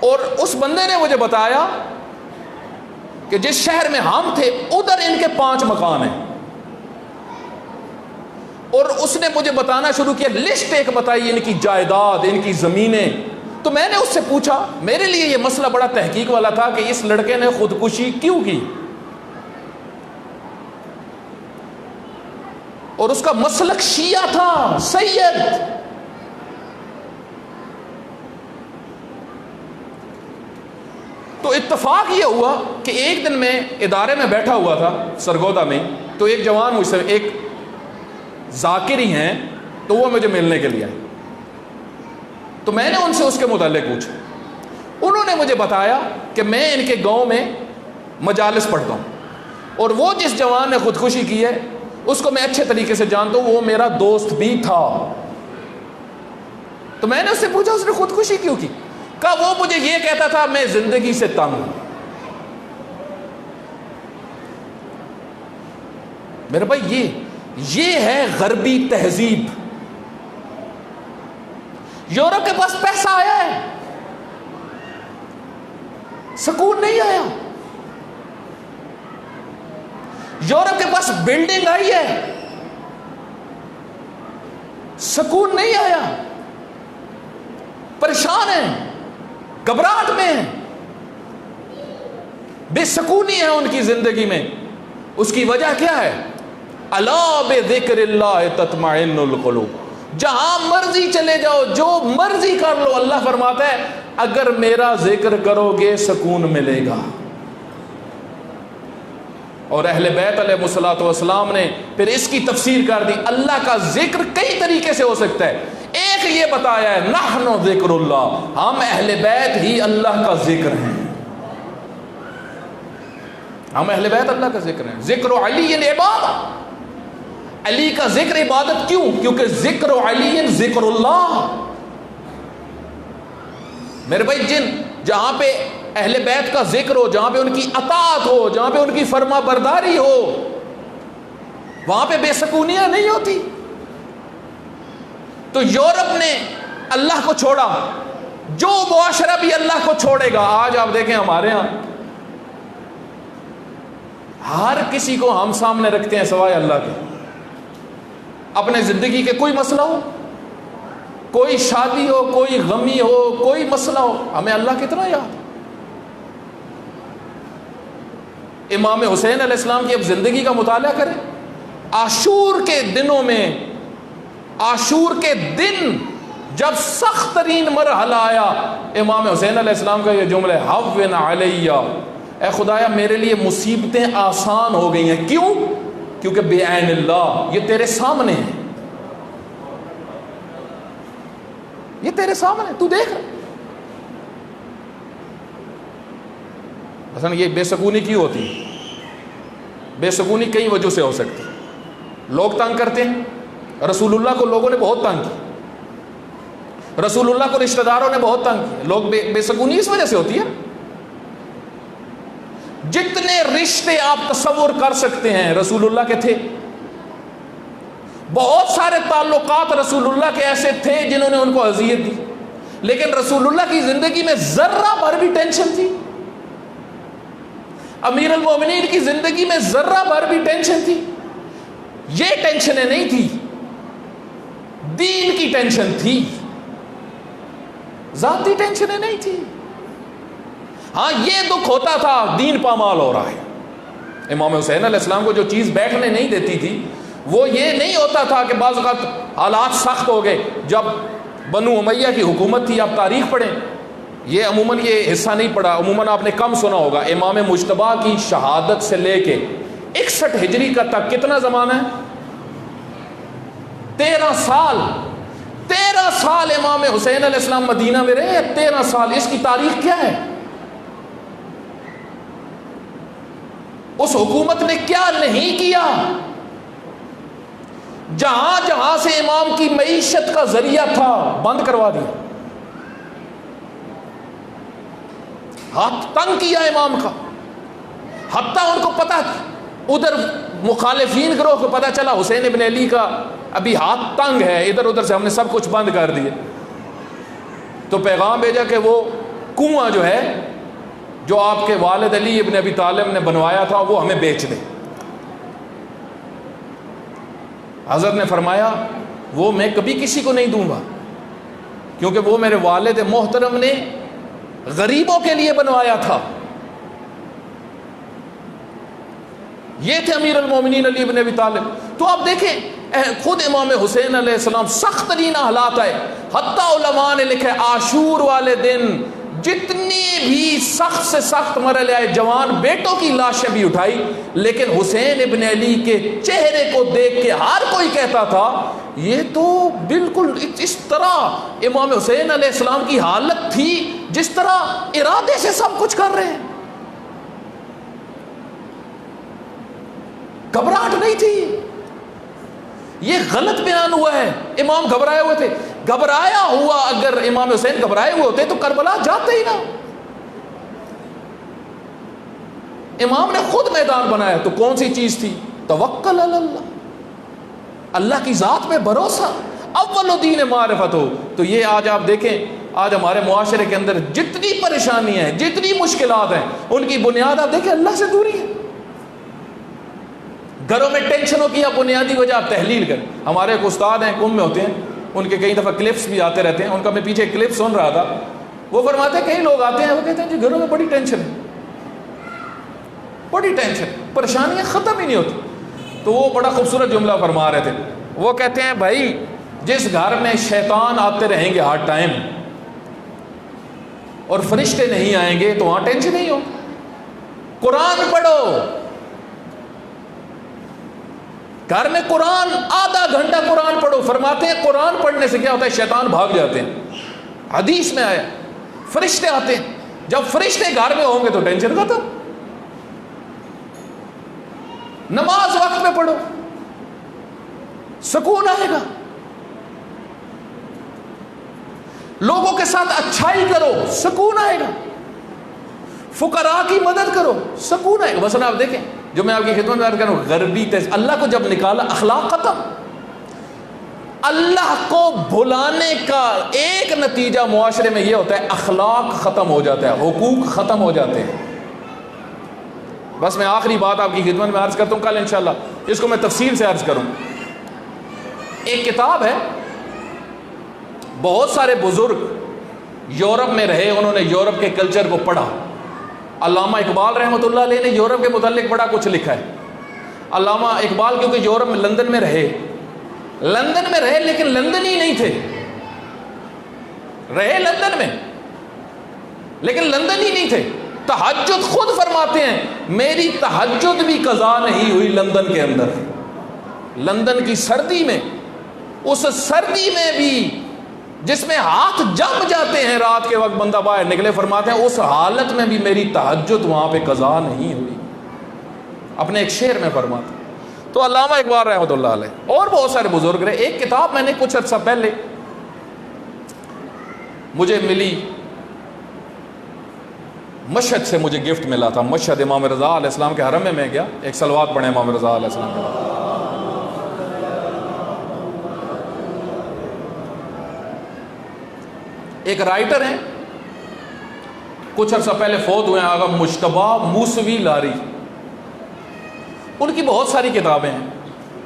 اور اس بندے نے مجھے بتایا کہ جس شہر میں ہم تھے ادھر ان کے 5 مکان ہیں. اور اس نے مجھے بتانا شروع کیا، لسٹ ایک بتائی ان کی جائیداد، ان کی زمینیں. تو میں نے اس سے پوچھا، میرے لیے یہ مسئلہ بڑا تحقیق والا تھا کہ اس لڑکے نے خودکشی کیوں کی، اور اس کا مسلک شیعہ تھا سید. تو اتفاق یہ ہوا کہ ایک دن میں ادارے میں بیٹھا ہوا تھا سرگودا میں، تو ایک جوان مجھ سے، ایک ذاکر ہی ہیں، تو وہ مجھے ملنے کے لیے آئے. تو میں نے ان سے اس کے متعلق پوچھا. انہوں نے مجھے بتایا کہ میں ان کے گاؤں میں مجالس پڑھتا ہوں، اور وہ جس جوان نے خودکشی کی ہے اس کو میں اچھے طریقے سے جانتا ہوں، وہ میرا دوست بھی تھا. تو میں نے اس سے پوچھا اس نے خودکشی کیوں کی؟ کہا وہ مجھے یہ کہتا تھا میں زندگی سے تنگ ہوں. میرے بھائی یہ ہے غربی تہذیب. یورپ کے پاس پیسہ آیا ہے، سکون نہیں آیا. یورپ کے پاس بلڈنگ آئی ہے، سکون نہیں آیا. پریشان ہیں، گھبراہٹ میں ہیں، بے سکونی ہے ان کی زندگی میں. اس کی وجہ کیا ہے؟ الا بذکر اللہ تطمئن القلوب. جہاں مرضی چلے جاؤ، جو مرضی کر لو، اللہ فرماتا ہے اگر میرا ذکر کرو گے سکون ملے گا. اور اہل بیت علیہ الصلوۃ والسلام نے پھر اس کی تفسیر کر دی. اللہ کا ذکر کئی طریقے سے ہو سکتا ہے. ایک یہ بتایا ہے نحن ذکر اللہ، ہم اہل بیت ہی اللہ کا ذکر ہیں. ہم اہل بیت اللہ کا ذکر ہیں. ذکر علی عبادت، علی کا ذکر عبادت. کیوں؟ کیونکہ ذکر علی ذکر اللہ. میرے بھائی جہاں پہ اہل بیت کا ذکر ہو، جہاں پہ ان کی اطاعت ہو، جہاں پہ ان کی فرما برداری ہو، وہاں پہ بے سکونیاں نہیں ہوتی. تو یورپ نے اللہ کو چھوڑا، جو معاشرہ بھی اللہ کو چھوڑے گا. آج آپ دیکھیں ہمارے ہاں ہر کسی کو ہم سامنے رکھتے ہیں سوائے اللہ کے. اپنے زندگی کے کوئی مسئلہ ہو، کوئی شادی ہو، کوئی غمی ہو، کوئی مسئلہ ہو، ہمیں اللہ کتنا یاد. امام حسین علیہ السلام کی اب زندگی کا مطالعہ کریں. عاشور کے دنوں میں، عاشور کے دن جب سخت ترین مرحلہ آیا، امام حسین علیہ السلام کا یہ جملہ ہے، حون علیہ اے خدایا میرے لیے مصیبتیں آسان ہو گئی ہیں. کیوں؟ کیونکہ بے عین اللہ، یہ تیرے سامنے ہے، یہ تیرے سامنے، تو دیکھ. مثلا یہ بے سکونی کیوں ہوتی؟ بے سکونی کئی وجہ سے ہو سکتی. لوگ تنگ کرتے ہیں، رسول اللہ کو لوگوں نے بہت تنگ کی، رسول اللہ کو رشتہ داروں نے بہت تنگ کی. لوگ بے سکونی اس وجہ سے ہوتی ہے. جتنے رشتے آپ تصور کر سکتے ہیں رسول اللہ کے تھے. بہت سارے تعلقات رسول اللہ کے ایسے تھے جنہوں نے ان کو اذیت دی، لیکن رسول اللہ کی زندگی میں ذرہ بھر بھی ٹینشن تھی. امیر المومنین کی زندگی میں ذرہ بھر بھی ٹینشن تھی. یہ ٹینشنیں نہیں تھی، دین کی ٹینشن تھی، ذاتی ٹینشنیں نہیں تھی. ہاں یہ دکھ ہوتا تھا دین پامال ہو رہا ہے. امام حسین علیہ السلام کو جو چیز بیٹھنے نہیں دیتی تھی وہ یہ نہیں ہوتا تھا کہ بعض اوقات حالات سخت ہو گئے. جب بنو امیہ کی حکومت تھی، آپ تاریخ پڑھیں، یہ عموماً یہ حصہ نہیں پڑھا، عموماً آپ نے کم سنا ہوگا. امام مجتبیٰ کی شہادت سے لے کے 61 ہجری کا تک کتنا زمانہ ہے؟ 13 سال. 13 سال امام حسین علیہ السلام مدینہ میں رہے. 13 سال، اس کی تاریخ کیا ہے؟ اس حکومت نے کیا نہیں کیا؟ جہاں جہاں سے امام کی معیشت کا ذریعہ تھا بند کروا دیا، ہاتھ تنگ کیا امام کا. حتیٰ ان کو پتا، ادھر مخالفین گروہ کو پتا چلا حسین ابن علی کا ابھی ہاتھ تنگ ہے، ادھر ادھر سے ہم نے سب کچھ بند کر دیے، تو پیغام بھیجا کہ وہ کنواں جو ہے جو آپ کے والد علی ابن ابی طالب نے بنوایا تھا وہ ہمیں بیچ دیں. حضرت نے فرمایا وہ میں کبھی کسی کو نہیں دوں گا، کیونکہ وہ میرے والد محترم نے غریبوں کے لیے بنوایا تھا. یہ تھے امیر المومنین علی ابن ابی طالب. تو آپ دیکھیں خود امام حسین علیہ السلام سخت ترین حالات آئے. حتیٰ علماء نے لکھا عاشور والے دن جتنی بھی سخت سے سخت مرحلے آئے، جوان بیٹوں کی لاشیں بھی اٹھائی، لیکن حسین ابن علی کے چہرے کو دیکھ کے ہر کوئی کہتا تھا یہ تو بالکل اس طرح امام حسین علیہ السلام کی حالت تھی جس طرح ارادے سے سب کچھ کر رہے ہیں. گھبراہٹ نہیں تھی. یہ غلط بیان ہوا ہے. امام گھبرائے ہوئے تھے. گھبرایا ہوا اگر امام حسین گھبرائے ہوئے ہوتے تو کربلا جاتے ہی نہ. امام نے خود میدان بنایا تو کون سی چیز تھی؟ توکل علی اللہ، اللہ کی ذات میں بھروسہ. اول دین معرفت ہو. تو یہ آج آپ دیکھیں، آج ہمارے معاشرے کے اندر جتنی پریشانیاں ہیں، جتنی مشکلات ہیں، ان کی بنیاد آپ دیکھیں اللہ سے دوری ہے. گھروں میں ٹینشنوں کی بنیادی وجہ آپ تحلیل کریں. ہمارے ایک استاد ہیں، قم میں ہوتے ہیں، ان کے کئی دفعہ کلپس بھی آتے رہتے ہیں. ان کا میں پیچھے کلپ سن رہا تھا. وہ فرماتے ہیں کئی لوگ آتے ہیں، وہ کہتے ہیں جی گھروں میں بڑی ٹینشن ہے، بڑی ٹینشن، پریشانیاں ختم ہی نہیں ہوتی. تو وہ بڑا خوبصورت جملہ فرما رہے تھے. وہ کہتے ہیں بھائی جس گھر میں شیطان آتے رہیں گے ہر ٹائم اور فرشتے نہیں آئیں گے تو وہاں ٹینشن نہیں ہو. قرآن پڑھو، گھر میں قرآن آدھا گھنٹہ قرآن پڑھو. فرماتے ہیں قرآن پڑھنے سے کیا ہوتا ہے؟ شیطان بھاگ جاتے ہیں. حدیث میں آیا فرشتے آتے ہیں. جب فرشتے گھر میں ہوں گے تو ٹینشن ختم. نماز وقت میں پڑھو، سکون آئے گا. لوگوں کے ساتھ اچھائی کرو، سکون آئے گا. فقراء کی مدد کرو، سکون آئے گا. مثلا آپ دیکھیں جو میں آپ کی خدمت میں عرض کروں، غربی اللہ کو جب نکالا اخلاق ختم. اللہ کو بھلانے کا ایک نتیجہ معاشرے میں یہ ہوتا ہے اخلاق ختم ہو جاتا ہے، حقوق ختم ہو جاتے ہیں. بس میں آخری بات آپ کی خدمت میں عرض کرتا ہوں، کل انشاءاللہ اس کو میں تفصیل سے عرض کروں. ایک کتاب ہے، بہت سارے بزرگ یورپ میں رہے، انہوں نے یورپ کے کلچر کو پڑھا. علامہ اقبال رحمۃ اللہ علیہ نے یورپ کے متعلق بڑا کچھ لکھا ہے. علامہ اقبال کیونکہ یورپ میں لندن میں رہے لیکن لندن ہی نہیں تھے. رہے لندن میں لیکن لندن ہی نہیں تھے. تہجد خود فرماتے ہیں میری تہجد بھی قضا نہیں ہوئی لندن کے اندر، لندن کی سردی میں، اس سردی میں بھی جس میں ہاتھ جم جاتے ہیں رات کے وقت بندہ باہر نکلے، فرماتے ہیں اس حالت میں بھی میری تہجد وہاں پہ قضا نہیں ہوئی، اپنے ایک شعر میں فرماتے ہیں۔ تو علامہ اقبال رحمۃ اللہ علیہ اور بہت سارے بزرگ رہے۔ ایک کتاب میں نے کچھ عرصہ پہلے مجھے ملی، مشہد سے مجھے گفٹ ملا تھا، مشہد امام رضا علیہ السلام کے حرم میں گیا، ایک صلوات پڑھے امام رضا علیہ السلام کے۔ ایک رائٹر ہیں، کچھ عرصہ پہلے فوت ہوئے ہیں، آغا مجتبیٰ موسوی لاری، ان کی بہت ساری کتابیں ہیں۔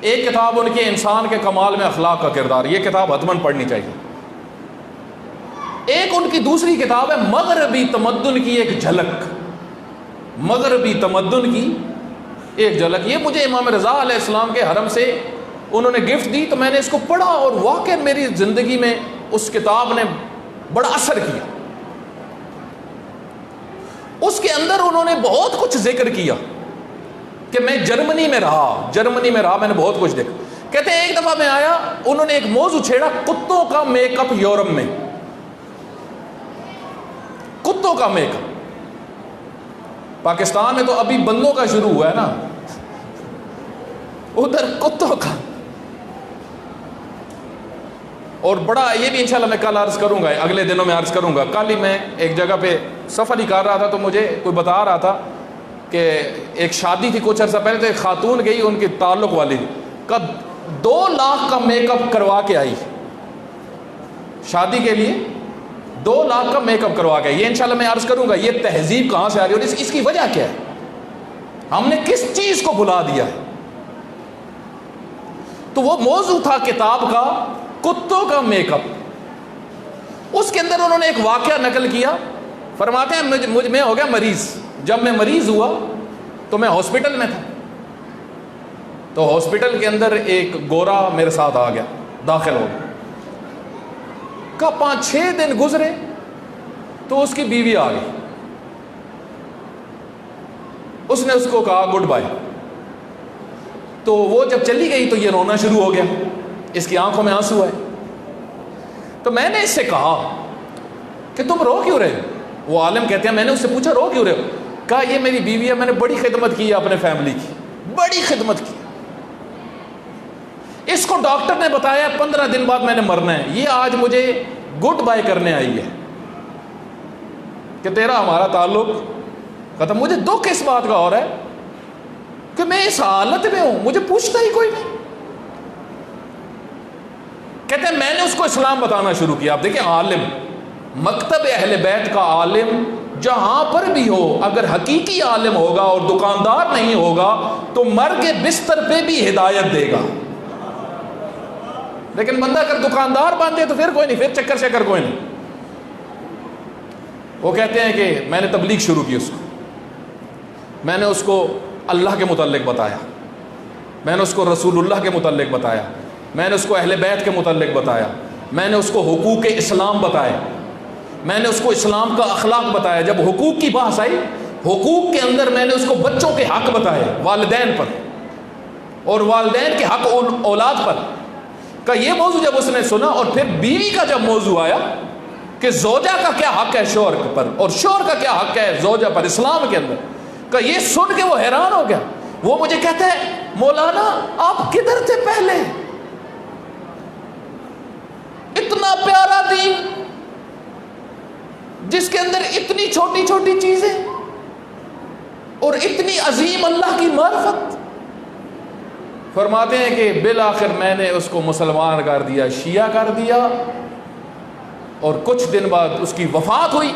ایک کتاب ان کے انسان کے کمال میں اخلاق کا کردار، یہ کتاب حتماً پڑھنی چاہیے۔ ایک ان کی دوسری کتاب ہے مغربی تمدن کی ایک جھلک، مغربی تمدن کی ایک جھلک، یہ مجھے امام رضا علیہ السلام کے حرم سے انہوں نے گفٹ دی، تو میں نے اس کو پڑھا اور واقعاً میری زندگی میں اس کتاب نے بڑا اثر کیا۔ اس کے اندر انہوں نے بہت کچھ ذکر کیا کہ میں جرمنی میں رہا، میں نے بہت کچھ دیکھا۔ کہتے ہیں ایک دفعہ میں آیا، انہوں نے ایک موضوع چھیڑا، کتوں کا میک اپ یورپ میں، کتوں کا میک اپ۔ پاکستان میں تو ابھی بندوں کا شروع ہوا ہے نا، ادھر کتوں کا۔ اور بڑا یہ بھی انشاءاللہ میں کل عرض کروں گا، اگلے دنوں میں عرض کروں گا۔ کل ہی میں ایک جگہ پہ سفر ہی کر رہا تھا، تو مجھے کوئی بتا رہا تھا کہ ایک شادی تھی کچھ عرصہ پہلے، تو ایک خاتون گئی، ان کی تعلق والی کا 2 لاکھ کا میک اپ کروا کے آئی، شادی کے لیے 2 لاکھ کا میک اپ کروا کے آئی۔ یہ انشاءاللہ میں عرض کروں گا یہ تہذیب کہاں سے آ رہی ہے اور اس کی وجہ کیا ہے، ہم نے کس چیز کو بھلا دیا ہے۔ تو وہ موضوع تھا کتاب کا کتوں کا میک اپ۔ اس کے اندر انہوں نے ایک واقعہ نقل کیا، فرماتے ہیں مجھ میں ہو گیا مریض، جب میں مریض ہوا تو میں ہاسپٹل میں تھا، تو ہاسپٹل کے اندر ایک گورا میرے ساتھ آ گیا، داخل ہو گیا، کا 5-6 دن گزرے تو اس کی بیوی آ گئی، اس نے اس کو کہا گڈ بائی، تو وہ جب چلی گئی تو یہ رونا شروع ہو گیا، اس کی آنکھوں میں آنسو آئے۔ تو میں نے اس سے کہا کہ تم رو کیوں رہے ہو؟ وہ عالم کہتے ہیں میں نے اس سے پوچھا رو کیوں رہے ہو؟ کہا یہ میری بیوی ہے، میں نے بڑی خدمت کی ہے اپنے فیملی کی، بڑی خدمت کی، اس کو ڈاکٹر نے بتایا 15 دن بعد میں نے مرنا ہے، یہ آج مجھے گڈ بائی کرنے آئی ہے کہ تیرا ہمارا تعلق ختم۔ مجھے دکھ اس بات کا اور ہے کہ میں اس حالت میں ہوں، مجھے پوچھتا ہی کوئی نہیں۔ کہتے ہیں میں نے اس کو اسلام بتانا شروع کیا۔ آپ دیکھیں عالم، مکتب اہل بیت کا عالم جہاں پر بھی ہو، اگر حقیقی عالم ہوگا اور دکاندار نہیں ہوگا تو مرگ بستر پہ بھی ہدایت دے گا، لیکن بندہ اگر دکاندار بن جائے تو پھر کوئی نہیں، پھر چکر شکر کوئی نہیں۔ وہ کہتے ہیں کہ میں نے تبلیغ شروع کی، اس کو میں نے اس کو اللہ کے متعلق بتایا، میں نے اس کو رسول اللہ کے متعلق بتایا، میں نے اس کو اہل بیت کے متعلق بتایا، میں نے اس کو حقوق اسلام بتائے، میں نے اس کو اسلام کا اخلاق بتایا۔ جب حقوق کی بحث آئی، حقوق کے اندر میں نے اس کو بچوں کے حق بتائے، والدین پر، اور والدین کے حق اولاد پر کا یہ موضوع جب اس نے سنا، اور پھر بیوی کا جب موضوع آیا کہ زوجہ کا کیا حق ہے شوہر پر اور شوہر کا کیا حق ہے زوجہ پر اسلام کے اندر، کا یہ سن کے وہ حیران ہو گیا۔ وہ مجھے کہتا ہے مولانا آپ کدھر تھے پہلے، اتنا پیارا دین جس کے اندر اتنی چھوٹی چھوٹی چیزیں اور اتنی عظیم اللہ کی معرفت۔ فرماتے ہیں کہ بالآخر میں نے اس کو مسلمان کر دیا، شیعہ کر دیا، اور کچھ دن بعد اس کی وفات ہوئی۔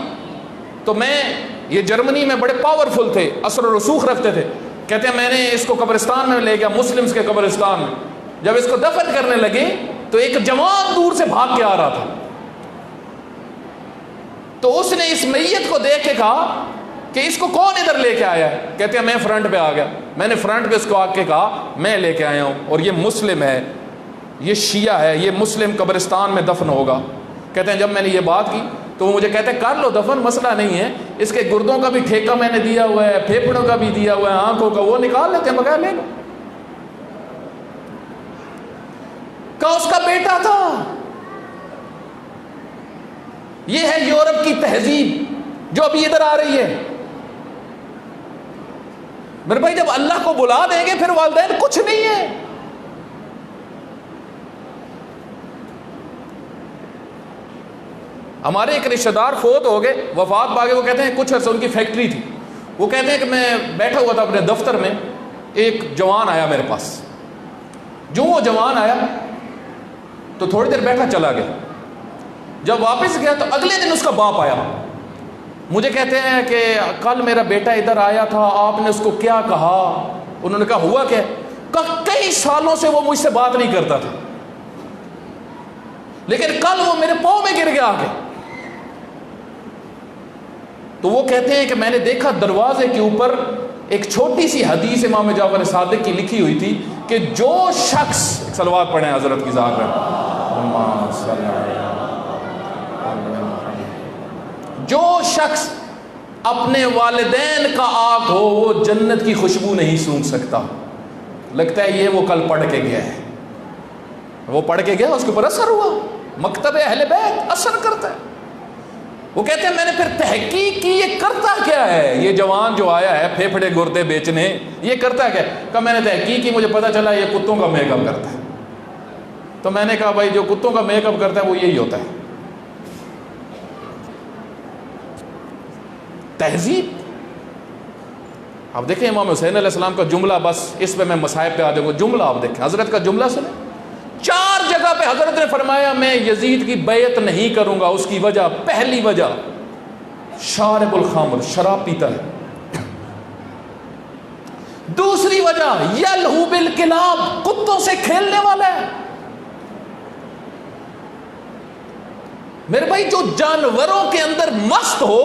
تو میں یہ جرمنی میں بڑے پاورفل تھے، اثر و رسوخ رکھتے تھے، کہتے ہیں میں نے اس کو قبرستان میں لے گیا، مسلمز کے قبرستان میں، جب اس کو دفن کرنے لگے تو ایک جوان دور سے بھاگ کے آ رہا تھا، تو اس نے اس میت کو دیکھ کے کہا کہ اس کو کون ادھر لے کے آیا ہے؟ کہتے ہیں میں فرنٹ پہ آ گیا، میں نے فرنٹ پہ اس کو آ کے کہا میں لے کے آیا ہوں، اور یہ مسلم ہے، یہ شیعہ ہے، یہ مسلم قبرستان میں دفن ہوگا۔ کہتے ہیں جب میں نے یہ بات کی تو وہ مجھے کہتے ہیں کر لو دفن، مسئلہ نہیں ہے، اس کے گردوں کا بھی ٹھیکہ میں نے دیا ہوا ہے، پھیپھڑوں کا بھی دیا ہوا ہے، آنکھوں کا، وہ نکال لیتے ہیں، بغیر لے لو۔ کہا اس کا بیٹا تھا۔ یہ ہے یورپ کی تہذیب جو ابھی ادھر آ رہی ہے۔ میرے بھائی جب اللہ کو بلا دیں گے پھر والدین کچھ نہیں ہے۔ ہمارے ایک رشتہ دار فوت ہو گئے، وفات پا گئے، وہ کہتے ہیں کچھ عرصہ ان کی فیکٹری تھی، وہ کہتے ہیں کہ میں بیٹھا ہوا تھا اپنے دفتر میں، ایک جوان آیا میرے پاس، جو وہ جوان آیا تو تھوڑی دیر بیٹھا چلا گیا، جب واپس گیا تو اگلے دن اس کا باپ آیا، مجھے کہتے ہیں کہ کل میرا بیٹا ادھر آیا تھا، آپ نے اس کو کیا کہا؟ انہوں نے کہا ہوا کیا؟ کہا کئی سالوں سے وہ مجھ سے بات نہیں کرتا تھا، لیکن کل وہ میرے پاؤں میں گر گیا آ کے۔ تو وہ کہتے ہیں کہ میں نے دیکھا دروازے کے اوپر ایک چھوٹی سی حدیث امام جعفر صادق کی لکھی ہوئی تھی کہ جو شخص، صلوات پڑھیں حضرت کی ذات پر، جو شخص اپنے والدین کا آگ ہو وہ جنت کی خوشبو نہیں سونگھ سکتا۔ لگتا ہے یہ وہ کل پڑھ کے گیا ہے، وہ پڑھ کے گیا، اس کے اوپر اثر ہوا، مکتب اہل بیت اثر کرتا ہے۔ وہ کہتے ہیں میں نے پھر تحقیق کی یہ کرتا کیا ہے، یہ جوان جو آیا ہے پھیپھڑے گردے بیچنے، یہ کرتا کیا ہے؟ کہ میں نے تحقیق کی، مجھے پتا چلا یہ کتوں کا میک اپ کرتا ہے۔ تو میں نے کہا بھائی جو کتوں کا میک اپ کرتا ہے وہ یہی ہوتا ہے، تہذیب۔ اب دیکھیں امام حسین علیہ السلام کا جملہ، بس اس پہ میں مصائب پہ آ جاؤں گا، جملہ آپ دیکھیں، حضرت کا جملہ سنیں، 4 جگہ پہ حضرت نے فرمایا میں یزید کی بیعت نہیں کروں گا، اس کی وجہ، پہلی وجہ شارب الخمر، شراب پیتا ہے، دوسری وجہ یلہو بالکلاب، کتوں سے کھیلنے والا ہے۔ میرے بھائی جو جانوروں کے اندر مست ہو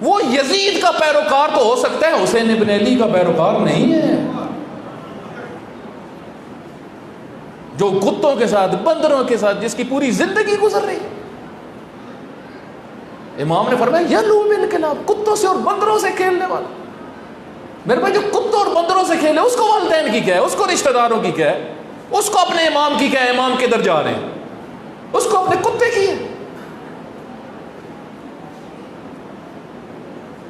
وہ یزید کا پیروکار تو ہو سکتا ہے، حسین ابن علی کا پیروکار نہیں ہے۔ جو کتوں کے ساتھ، بندروں کے ساتھ جس کی پوری زندگی گزر رہی ہے، امام نے فرمایا یلہو بالکلاب، کتوں سے اور بندروں سے کھیلنے والا۔ میرے بھائی جو کتوں اور بندروں سے کھیلے اس کو والدین کی کیا ہے، اس کو رشتہ داروں کی کیا ہے، اس کو اپنے امام کی کیا ہے، امام کدھر جا رہے ہیں، اس کو اپنے کتے کی ہے۔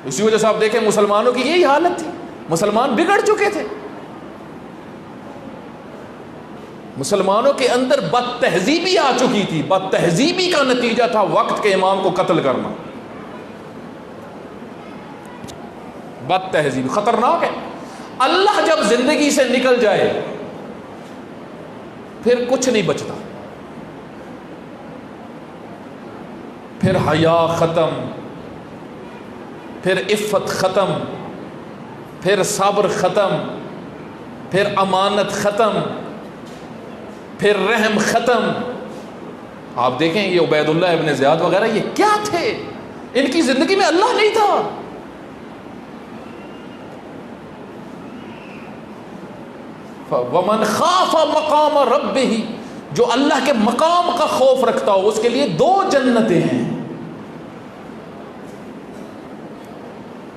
اسی وجہ سے آپ دیکھیں مسلمانوں کی یہی حالت تھی، مسلمان بگڑ چکے تھے، مسلمانوں کے اندر بد تہذیبی آ چکی تھی، بد تہذیبی کا نتیجہ تھا وقت کے امام کو قتل کرنا۔ بد تہذیبی خطرناک ہے۔ اللہ جب زندگی سے نکل جائے پھر کچھ نہیں بچتا، پھر حیا ختم، پھر عفت ختم، پھر صبر ختم، پھر امانت ختم، پھر رحم ختم۔ آپ دیکھیں یہ عبید اللہ ابن زیاد وغیرہ یہ کیا تھے، ان کی زندگی میں اللہ نہیں تھا۔ وَمَنْ خَافَ مَقَامَ رَبِّهِ، جو اللہ کے مقام کا خوف رکھتا ہو اس کے لیے 2 جنتیں ہیں۔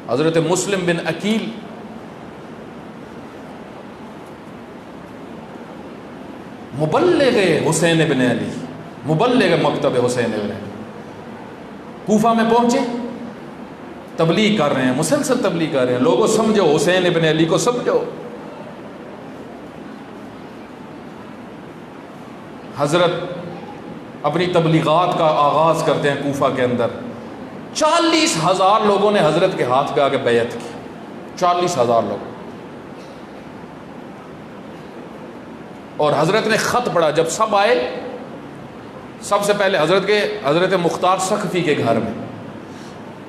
حضرت مسلم بن عقیل مبلغ حسین بن علی، مبلغ مکتب حسین بن علی، کوفہ میں پہنچے، تبلیغ کر رہے ہیں، مسلسل تبلیغ کر رہے ہیں، لوگوں سمجھو حسین ابن علی کو سمجھو۔ حضرت اپنی تبلیغات کا آغاز کرتے ہیں کوفہ کے اندر، 40,000 لوگوں نے حضرت کے ہاتھ پہ آ کے بیعت کی، 40,000 لوگ، اور حضرت نے خط پڑھا۔ جب سب آئے سب سے پہلے حضرت مختار سقفی کے گھر میں،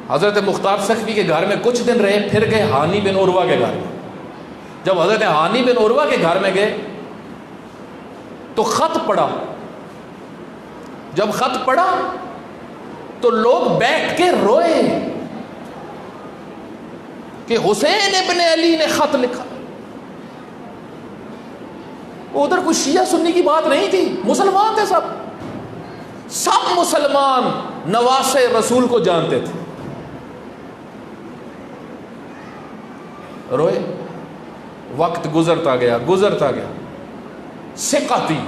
حضرت مختار سقفی کے گھر میں کچھ دن رہے، پھر گئے ہانی بن عروہ کے گھر میں۔ جب حضرت ہانی بن عروہ کے گھر میں گئے تو خط پڑھا، جب خط پڑھا تو لوگ بیٹھ کے روئے کہ حسین ابن علی نے خط لکھا۔ ادھر کوئی شیعہ سنی کی بات نہیں تھی، مسلمان تھے سب، سب مسلمان نواسے رسول کو جانتے تھے. روئے. وقت گزرتا گیا. ثقتی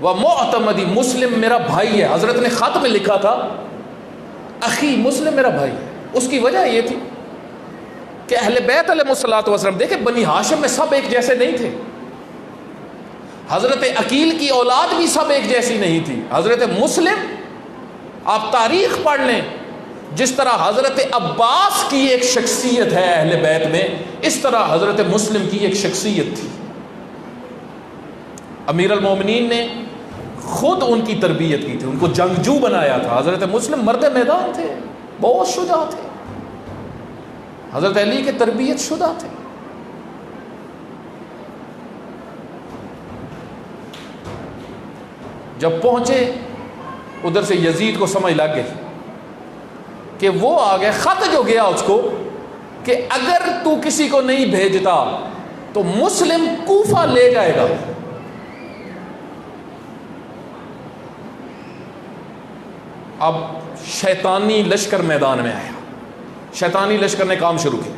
و معتمدی، مسلم میرا بھائی ہے. حضرت نے خط میں لکھا تھا اخی مسلم میرا بھائی ہے. اس کی وجہ یہ تھی کہ اہل بیت علیہ الصلوۃ والسلام، دیکھیں بنی ہاشم میں سب ایک جیسے نہیں تھے. حضرت عقیل کی اولاد بھی سب ایک جیسی نہیں تھی. حضرت مسلم، آپ تاریخ پڑھ لیں، جس طرح حضرت عباس کی ایک شخصیت ہے اہل بیت میں، اس طرح حضرت مسلم کی ایک شخصیت تھی. امیر المومنین نے خود ان کی تربیت کی تھی، ان کو جنگجو بنایا تھا. حضرت مسلم مرد میدان تھے، بہت شجاع تھے. حضرت علی کے تربیت شدہ تھے. جب پہنچے ادھر سے یزید کو سمجھ لگ گئی کہ وہ آ گئے. خط جو گیا اس کو کہ اگر تو کسی کو نہیں بھیجتا تو مسلم کوفہ لے جائے گا. اب شیطانی لشکر میدان میں آیا. شیطانی لشکر نے کام شروع کیا.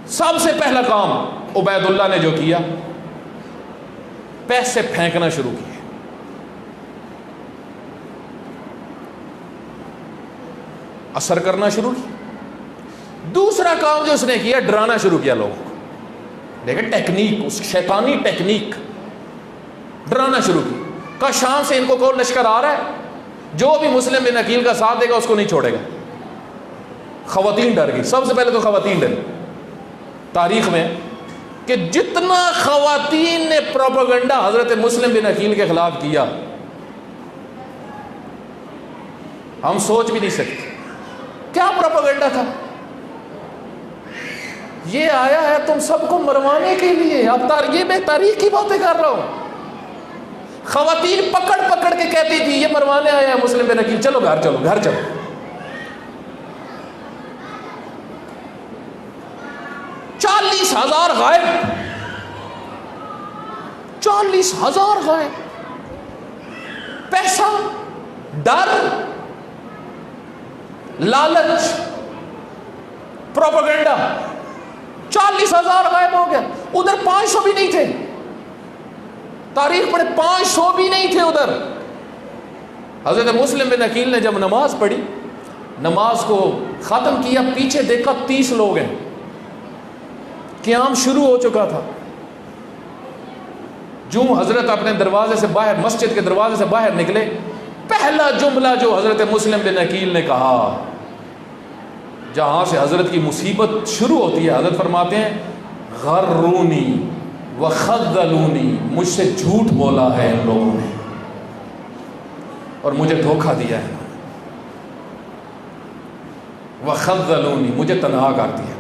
سب سے پہلا کام عبید اللہ نے جو کیا، پیسے پھینکنا شروع کیے. اثر کرنا شروع کیا. دوسرا کام جو اس نے کیا، ڈرانا شروع کیا لوگوں کو. دیکھیں ٹیکنیک، اس شیطانی ٹیکنیک. ڈرانا شروع کی. کہا شام سے ان کو کون لشکر آ رہا ہے، جو بھی مسلم بن عقیل کا ساتھ دے گا اس کو نہیں چھوڑے گا. خواتین ڈر گئی. سب سے پہلے تو خواتین ڈری. تاریخ میں کہ جتنا خواتین نے پروپیگنڈا حضرت مسلم بن عقیل کے خلاف کیا، ہم سوچ بھی نہیں سکتے. کیا پروپیگنڈا تھا؟ یہ آیا ہے تم سب کو مروانے کے لیے. اب یہ میں تاریخ کی باتیں کر رہا ہوں. خواتین پکڑ پکڑ کے کہتی تھی یہ مروانے آیا ہے مسلم بن عقیل، چلو گھر چلو گھر چلو. 40,000 غائب. 40,000 غائب. پیسہ، ڈر، لالچ، پروپیگنڈا. 40,000 غائب ہو گیا. ادھر 500 بھی نہیں تھے. تاریخ پڑھے، 500 بھی نہیں تھے ادھر. حضرت مسلم بن عقیل نے جب نماز پڑھی، نماز کو ختم کیا، پیچھے دیکھا 30 لوگ ہیں. قیام شروع ہو چکا تھا. جو حضرت اپنے دروازے سے باہر، مسجد کے دروازے سے باہر نکلے، پہلا جملہ جو حضرت مسلم بن عقیل نے کہا، جہاں سے حضرت کی مصیبت شروع ہوتی ہے، حضرت فرماتے ہیں غرونی وخذلونی، مجھ سے جھوٹ بولا ہے ان لوگوں نے اور مجھے دھوکہ دیا ہے. وخذلونی، مجھے تنہا کر دیا.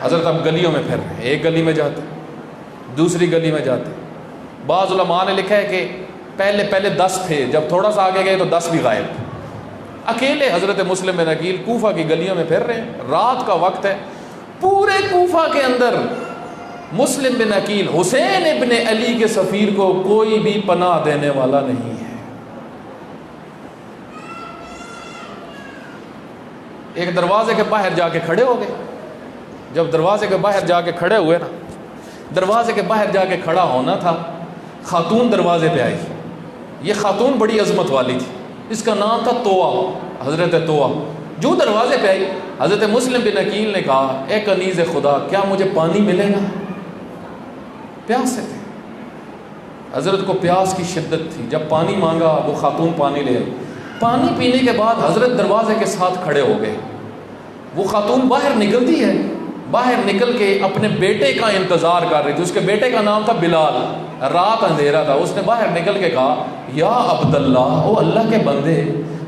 حضرت اب گلیوں میں پھر رہے ہیں. ایک گلی میں جاتے، دوسری گلی میں جاتے. بعض علماء نے لکھا ہے کہ پہلے 10 تھے، جب تھوڑا سا آگے گئے تو 10 بھی غائب. اکیلے حضرت مسلم بن عقیل کوفہ کی گلیوں میں پھر رہے ہیں. رات کا وقت ہے. پورے کوفہ کے اندر مسلم بن عقیل، حسین ابن علی کے سفیر کو کوئی بھی پناہ دینے والا نہیں ہے. ایک دروازے کے باہر جا کے کھڑے ہو گئے. جب دروازے کے باہر جا کے کھڑے ہوئے نا، دروازے کے باہر جا کے کھڑا ہونا تھا، خاتون دروازے پہ آئی. یہ خاتون بڑی عظمت والی تھی. اس کا نام تھا توآ، حضرت توآ. جو دروازے پہ آئی، حضرت مسلم بن عقیل نے کہا اے کنیز خدا، کیا مجھے پانی ملے گا؟ پیاس سے تھے. حضرت کو پیاس کی شدت تھی. جب پانی مانگا، وہ خاتون پانی لے آئی. پانی پینے کے بعد حضرت دروازے کے ساتھ کھڑے ہو گئے. وہ خاتون باہر نکلتی ہے. باہر نکل کے اپنے بیٹے کا انتظار کر رہی تھی. اس کے بیٹے کا نام تھا بلال. رات اندھیرا تھا. اس نے باہر نکل کے کہا یا عبداللہ، او اللہ کے بندے،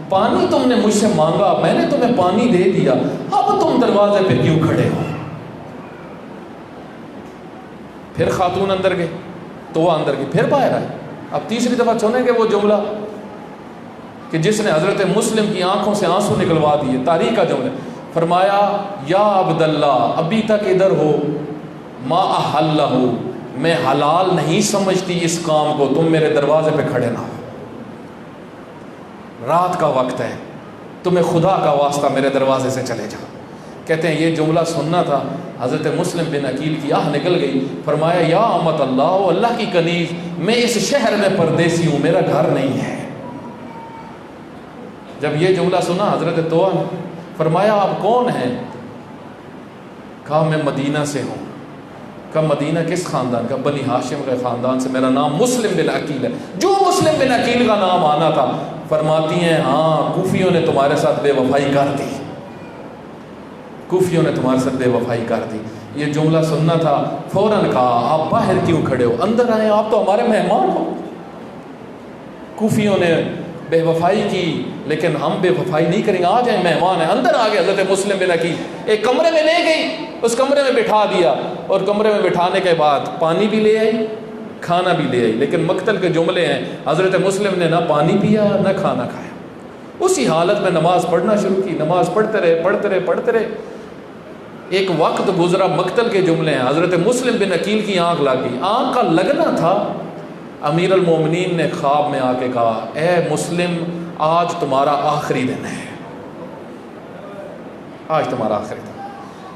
پانی تم نے مجھ سے مانگا، میں نے تمہیں پانی دے دیا، اب تم دروازے پہ کیوں کھڑے ہو؟ پھر خاتون اندر گئی تو وہ اندر گئی، پھر باہر آئے. اب تیسری دفعہ سنیں گے وہ جملہ کہ جس نے حضرت مسلم کی آنکھوں سے آنسو نکلوا دیے. تاریخ کا جملہ. فرمایا یا عبداللہ، ابھی تک ادھر ہو، ما احلہ، میں حلال نہیں سمجھتی اس کام کو، تم میرے دروازے پہ کھڑے نہ ہو. رات کا وقت ہے، تمہیں خدا کا واسطہ میرے دروازے سے چلے جاؤ۔ کہتے ہیں یہ جملہ سننا تھا، حضرت مسلم بن عقیل کی آہ نکل گئی، فرمایا یا امت اللہ، او اللہ کی کنیز، میں اس شہر میں پردیسی ہوں، میرا گھر نہیں ہے۔ جب یہ جملہ سنا حضرت طویٰ نے فرمایا آپ کون ہیں؟ کہا میں مدینہ سے ہوں۔ کہا مدینہ کس خاندان کا؟ بنی ہاشم کے خاندان سے، میرا نام مسلم بن عقیل ہے۔ جو مسلم بن عقیل کا نام آنا تھا، فرماتی ہیں ہاں کوفیوں نے تمہارے ساتھ بے وفائی کر دی، کوفیوں نے تمہارے ساتھ بے وفائی کر دی۔ یہ جملہ سننا تھا، فوراً کہا آپ باہر کیوں کھڑے ہو، اندر آئیں، آپ تو ہمارے مہمان ہو۔ کوفیوں نے بے وفائی کی، لیکن ہم بے وفائی نہیں کریں گے، آ جائیں، مہمان ہیں۔ اندر آ گئے حضرت مسلم بن عقیل، ایک کمرے میں لے گئی، اس کمرے میں بٹھا دیا، اور کمرے میں بٹھانے کے بعد پانی بھی لے آئی، کھانا بھی لے آئی، لیکن مقتل کے جملے ہیں، حضرت مسلم نے نہ پانی پیا نہ کھانا کھایا، اسی حالت میں نماز پڑھنا شروع کی، نماز پڑھتے رہے۔ ایک وقت گزرا، مقتل کے جملے ہیں، حضرت مسلم بن عقیل کی آنکھ لگ گئی، آنکھ کا لگنا تھا، امیر المومنین نے خواب میں آ کے کہا اے مسلم آج تمہارا آخری دن ہے، آج تمہارا آخری دن۔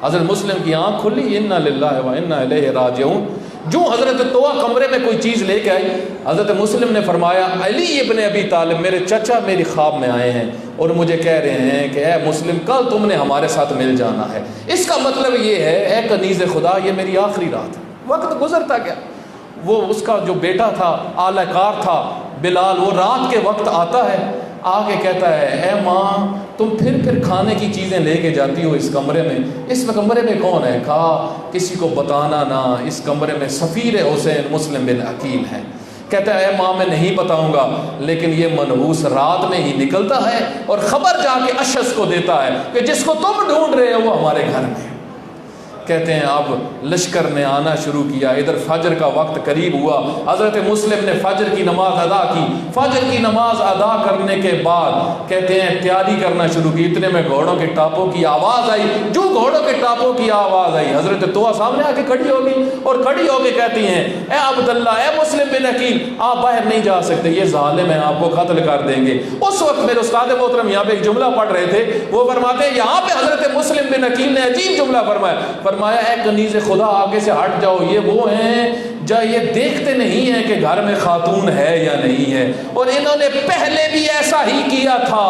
حضرت مسلم کی آنکھ کھلی، انا للہ و انا الیہ راجعون۔ جو حضرت طویٰ کمرے میں کوئی چیز لے کے آئی، حضرت مسلم نے فرمایا علی ابن ابی طالب میرے چچا میری خواب میں آئے ہیں اور مجھے کہہ رہے ہیں کہ اے مسلم کل تم نے ہمارے ساتھ مل جانا ہے۔ اس کا مطلب یہ ہے اے کنیز خدا یہ میری آخری رات ہے۔ وقت گزرتا گیا، وہ اس کا جو بیٹا تھا اعلی کار تھا بلال، وہ رات کے وقت آتا ہے، آ کے کہتا ہے اے ماں تم پھر کھانے کی چیزیں لے کے جاتی ہو اس کمرے میں، اس کمرے میں کون ہے؟ کہا کسی کو بتانا نہ، اس کمرے میں سفیر حسین مسلم بن عقیل ہے۔ کہتا ہے اے ماں میں نہیں بتاؤں گا، لیکن یہ منحوس رات میں ہی نکلتا ہے اور خبر جا کے اشعث کو دیتا ہے کہ جس کو تم ڈھونڈ رہے ہو وہ ہمارے گھر میں۔ کہتے ہیں اب لشکر نے آنا شروع کیا، ادھر فجر کا وقت قریب ہوا، حضرت مسلم نے فجر کی نماز ادا کی۔ فجر کی نماز ادا کرنے کے بعد کہتے ہیں تیاری کرنا شروع کی، اتنے میں گھوڑوں کے ٹاپوں کی آواز آئی۔ جو گھوڑوں کے ٹاپوں کی آواز آئی، حضرت طویٰ سامنے آ کے کھڑی ہو گئی اور کھڑی ہو کے کہتی ہیں اے عبداللہ، اے مسلم بن عقیل، آپ باہر نہیں جا سکتے، یہ ظالم ہیں، آپ کو قتل کر دیں گے۔ اس وقت میرے استاد محترم یہاں پہ ایک جملہ پڑھ رہے تھے، وہ فرماتے ہیں یہاں پہ حضرت مسلم بن عقیل نے عجیب جملہ فرمایا اے کنیز خدا آگے سے ہٹ جاؤ، یہ وہ ہیں جو یہ دیکھتے نہیں ہیں کہ گھر میں خاتون ہے یا نہیں ہے، اور انہوں نے پہلے بھی ایسا ہی کیا تھا،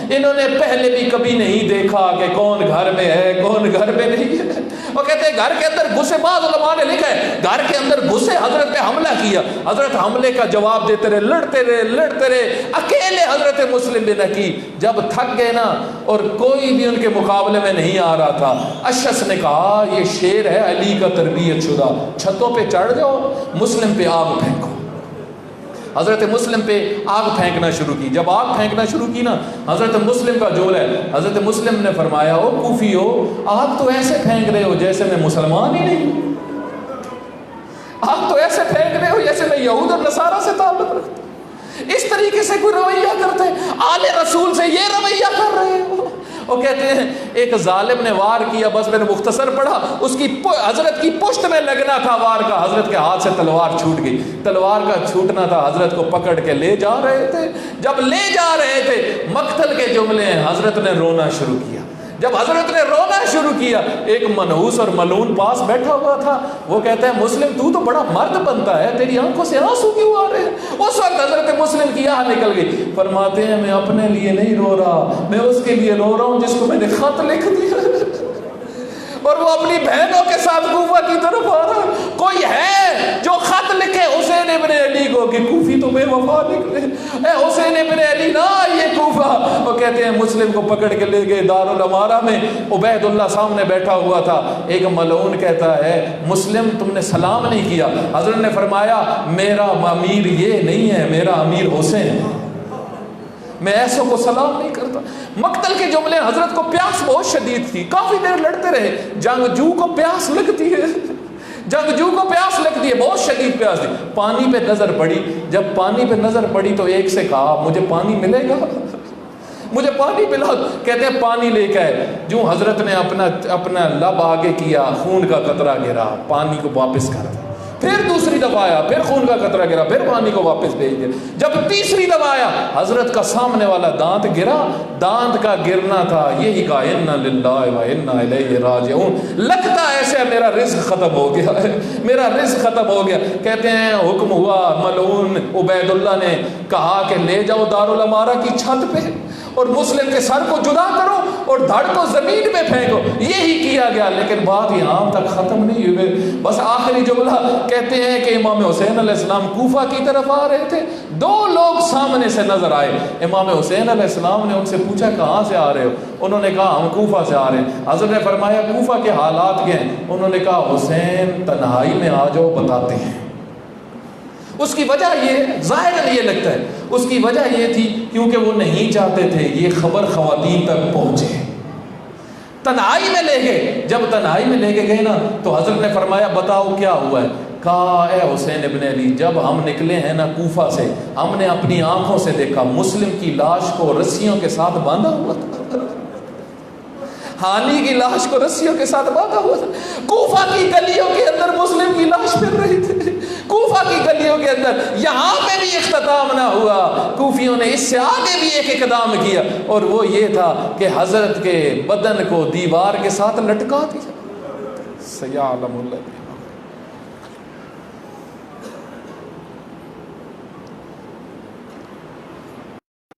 انہوں نے پہلے بھی کبھی نہیں دیکھا کہ کون گھر میں ہے کون گھر میں نہیں ہے۔ وہ کہتے ہیں گھر کے اندر گھسے، بعض علماء نے لکھا ہے گھر کے اندر گھسے، حضرت پہ حملہ کیا، حضرت حملے کا جواب دیتے رہے، لڑتے رہے اکیلے حضرت مسلم بن عقیل جب تھک گئے نا اور کوئی بھی ان کے مقابلے میں نہیں آ رہا تھا، اشعث نے کہا یہ شیر ہے علی کا تربیت شدہ، چھتوں پہ چڑھ جاؤ، مسلم پہ آگ پھینکو۔ حضرت مسلم پہ آگ پھینکنا شروع کی۔ جب آگ پھینکنا شروع کی نا، حضرت مسلم کا جملہ ہے، حضرت مسلم نے فرمایا او کوفی ہو، آگ تو ایسے پھینک رہے ہو جیسے میں مسلمان ہی نہیں ہوں، آگ تو ایسے پھینک رہے ہو جیسے میں یہود اور نصارہ سے تعلق رکھتا ہوں، اس طریقے سے کوئی رویہ کرتے ہیں، آل رسول سے یہ رویہ کر رہے ہو۔ وہ کہتے ہیں ایک ظالم نے وار کیا، بس میں نے مختصر پڑھا، اس کی حضرت کی پشت میں لگنا تھا وار کا، حضرت کے ہاتھ سے تلوار چھوٹ گئی، تلوار کا چھوٹنا تھا، حضرت کو پکڑ کے لے جا رہے تھے، جب لے جا رہے تھے مقتل کے جملے ہیں، حضرت نے رونا شروع کیا۔ جب حضرت نے رونا شروع کیا، ایک منحوس اور ملعون پاس بیٹھا ہوا تھا، وہ کہتا ہے مسلم تو بڑا مرد بنتا ہے، تیری آنکھوں سے آنسو کیوں آ رہے ہیں؟ اس وقت حضرت مسلم کی آہ نکل گئی، فرماتے ہیں میں اپنے لیے نہیں رو رہا، میں اس کے لیے رو رہا ہوں جس کو میں نے خط لکھ دیا اور وہ اپنی بہنوں کے ساتھ کوفہ کی طرف آ رہا ہے۔ کوئی ہے جو خط لکھے حسین ابن علی کو کہ کوفی تو بے وفا نکلے، اے حسین ابن علی نہ یہ کوفہ۔ وہ کہتے ہیں مسلم کو پکڑ کے لے گئے دارالامارہ میں، عبید اللہ سامنے بیٹھا ہوا تھا، ایک ملعون کہتا ہے مسلم تم نے سلام نہیں کیا۔ حضرت نے فرمایا میرا امیر یہ نہیں ہے، میرا امیر حسین ہے، میں ایسوں کو سلام نہیں کرتا۔ مقتل کے جملے، حضرت کو پیاس بہت شدید تھی، کافی دیر لڑتے رہے، جنگجو کو پیاس لگتی ہے، جنگجو کو پیاس لگتی ہے، بہت شدید پیاس تھی۔ پانی پہ نظر پڑی، جب پانی پہ نظر پڑی تو ایک سے کہا مجھے پانی ملے گا، مجھے پانی پلا۔ کہتے ہیں پانی لے کے آئے، جو حضرت نے اپنا لب آگے کیا، خون کا قطرہ گرا، پانی کو واپس کر دیا، پھر دوسری دفعہ آیا، پھر خون کا قطرہ گرا، پھر پانی کو واپس بھیج دیا۔ جب تیسری دفعہ آیا حضرت کا سامنے والا دانت گرا، دانت کا گرنا تھا یہی کہا انا للہ و انا الیہ راجعون، لگتا ایسے میرا رزق ختم ہو گیا ہے، میرا رزق ختم ہو گیا۔ کہتے ہیں حکم ہوا، ملعون عبید اللہ نے کہا کہ لے جاؤ دارالامارہ کی چھت پہ اور مسلم کے سر کو جدا کرو اور دھڑ کو زمین میں پھینکو۔ یہی کیا گیا، لیکن بات یہاں تک ختم نہیں ہوئے۔ بس آخری جملہ کہتے ہیں کہ امام حسین علیہ السلام کوفہ کی طرف آ رہے تھے، دو لوگ سامنے سے نظر آئے۔ امام حسین علیہ السلام نے ان سے پوچھا کہاں سے آ رہے ہو؟ انہوں نے کہا ہم کوفہ سے آ رہے ہیں۔ حضرت نے فرمایا کوفہ کے حالات کیا ہیں؟ انہوں نے کہا حسین تنہائی میں آ جاؤ بتاتے ہیں۔ اس کی وجہ یہ ظاہر یہ لگتا ہے، اس کی وجہ یہ تھی کیونکہ وہ نہیں چاہتے تھے یہ خبر خواتین تک پہنچے۔ تنہائی میں لے گئے، جب تنہائی میں لے کے گئے نا تو حضرت نے فرمایا بتاؤ کیا ہوا ہے؟ کہا اے حسین ابن علی، جب ہم نکلے ہیں نا کوفہ سے، ہم نے اپنی آنکھوں سے دیکھا مسلم کی لاش کو رسیوں کے ساتھ باندھا ہوا تھا، ہانی کی لاش کو رسیوں کے ساتھ باندھا ہوا تھا۔ کوفہ کی گلیوں کے اندر مسلم کی لاش پھر رہی تھی، کوفہ کی گلیوں کے اندر۔ یہاں پہ بھی اختتام نہ ہوا، کوفیوں نے اس سے آگے بھی ایک اقدام کیا، اور وہ یہ تھا کہ حضرت کے بدن کو دیوار کے ساتھ لٹکا دیا۔ سیعلم اللہ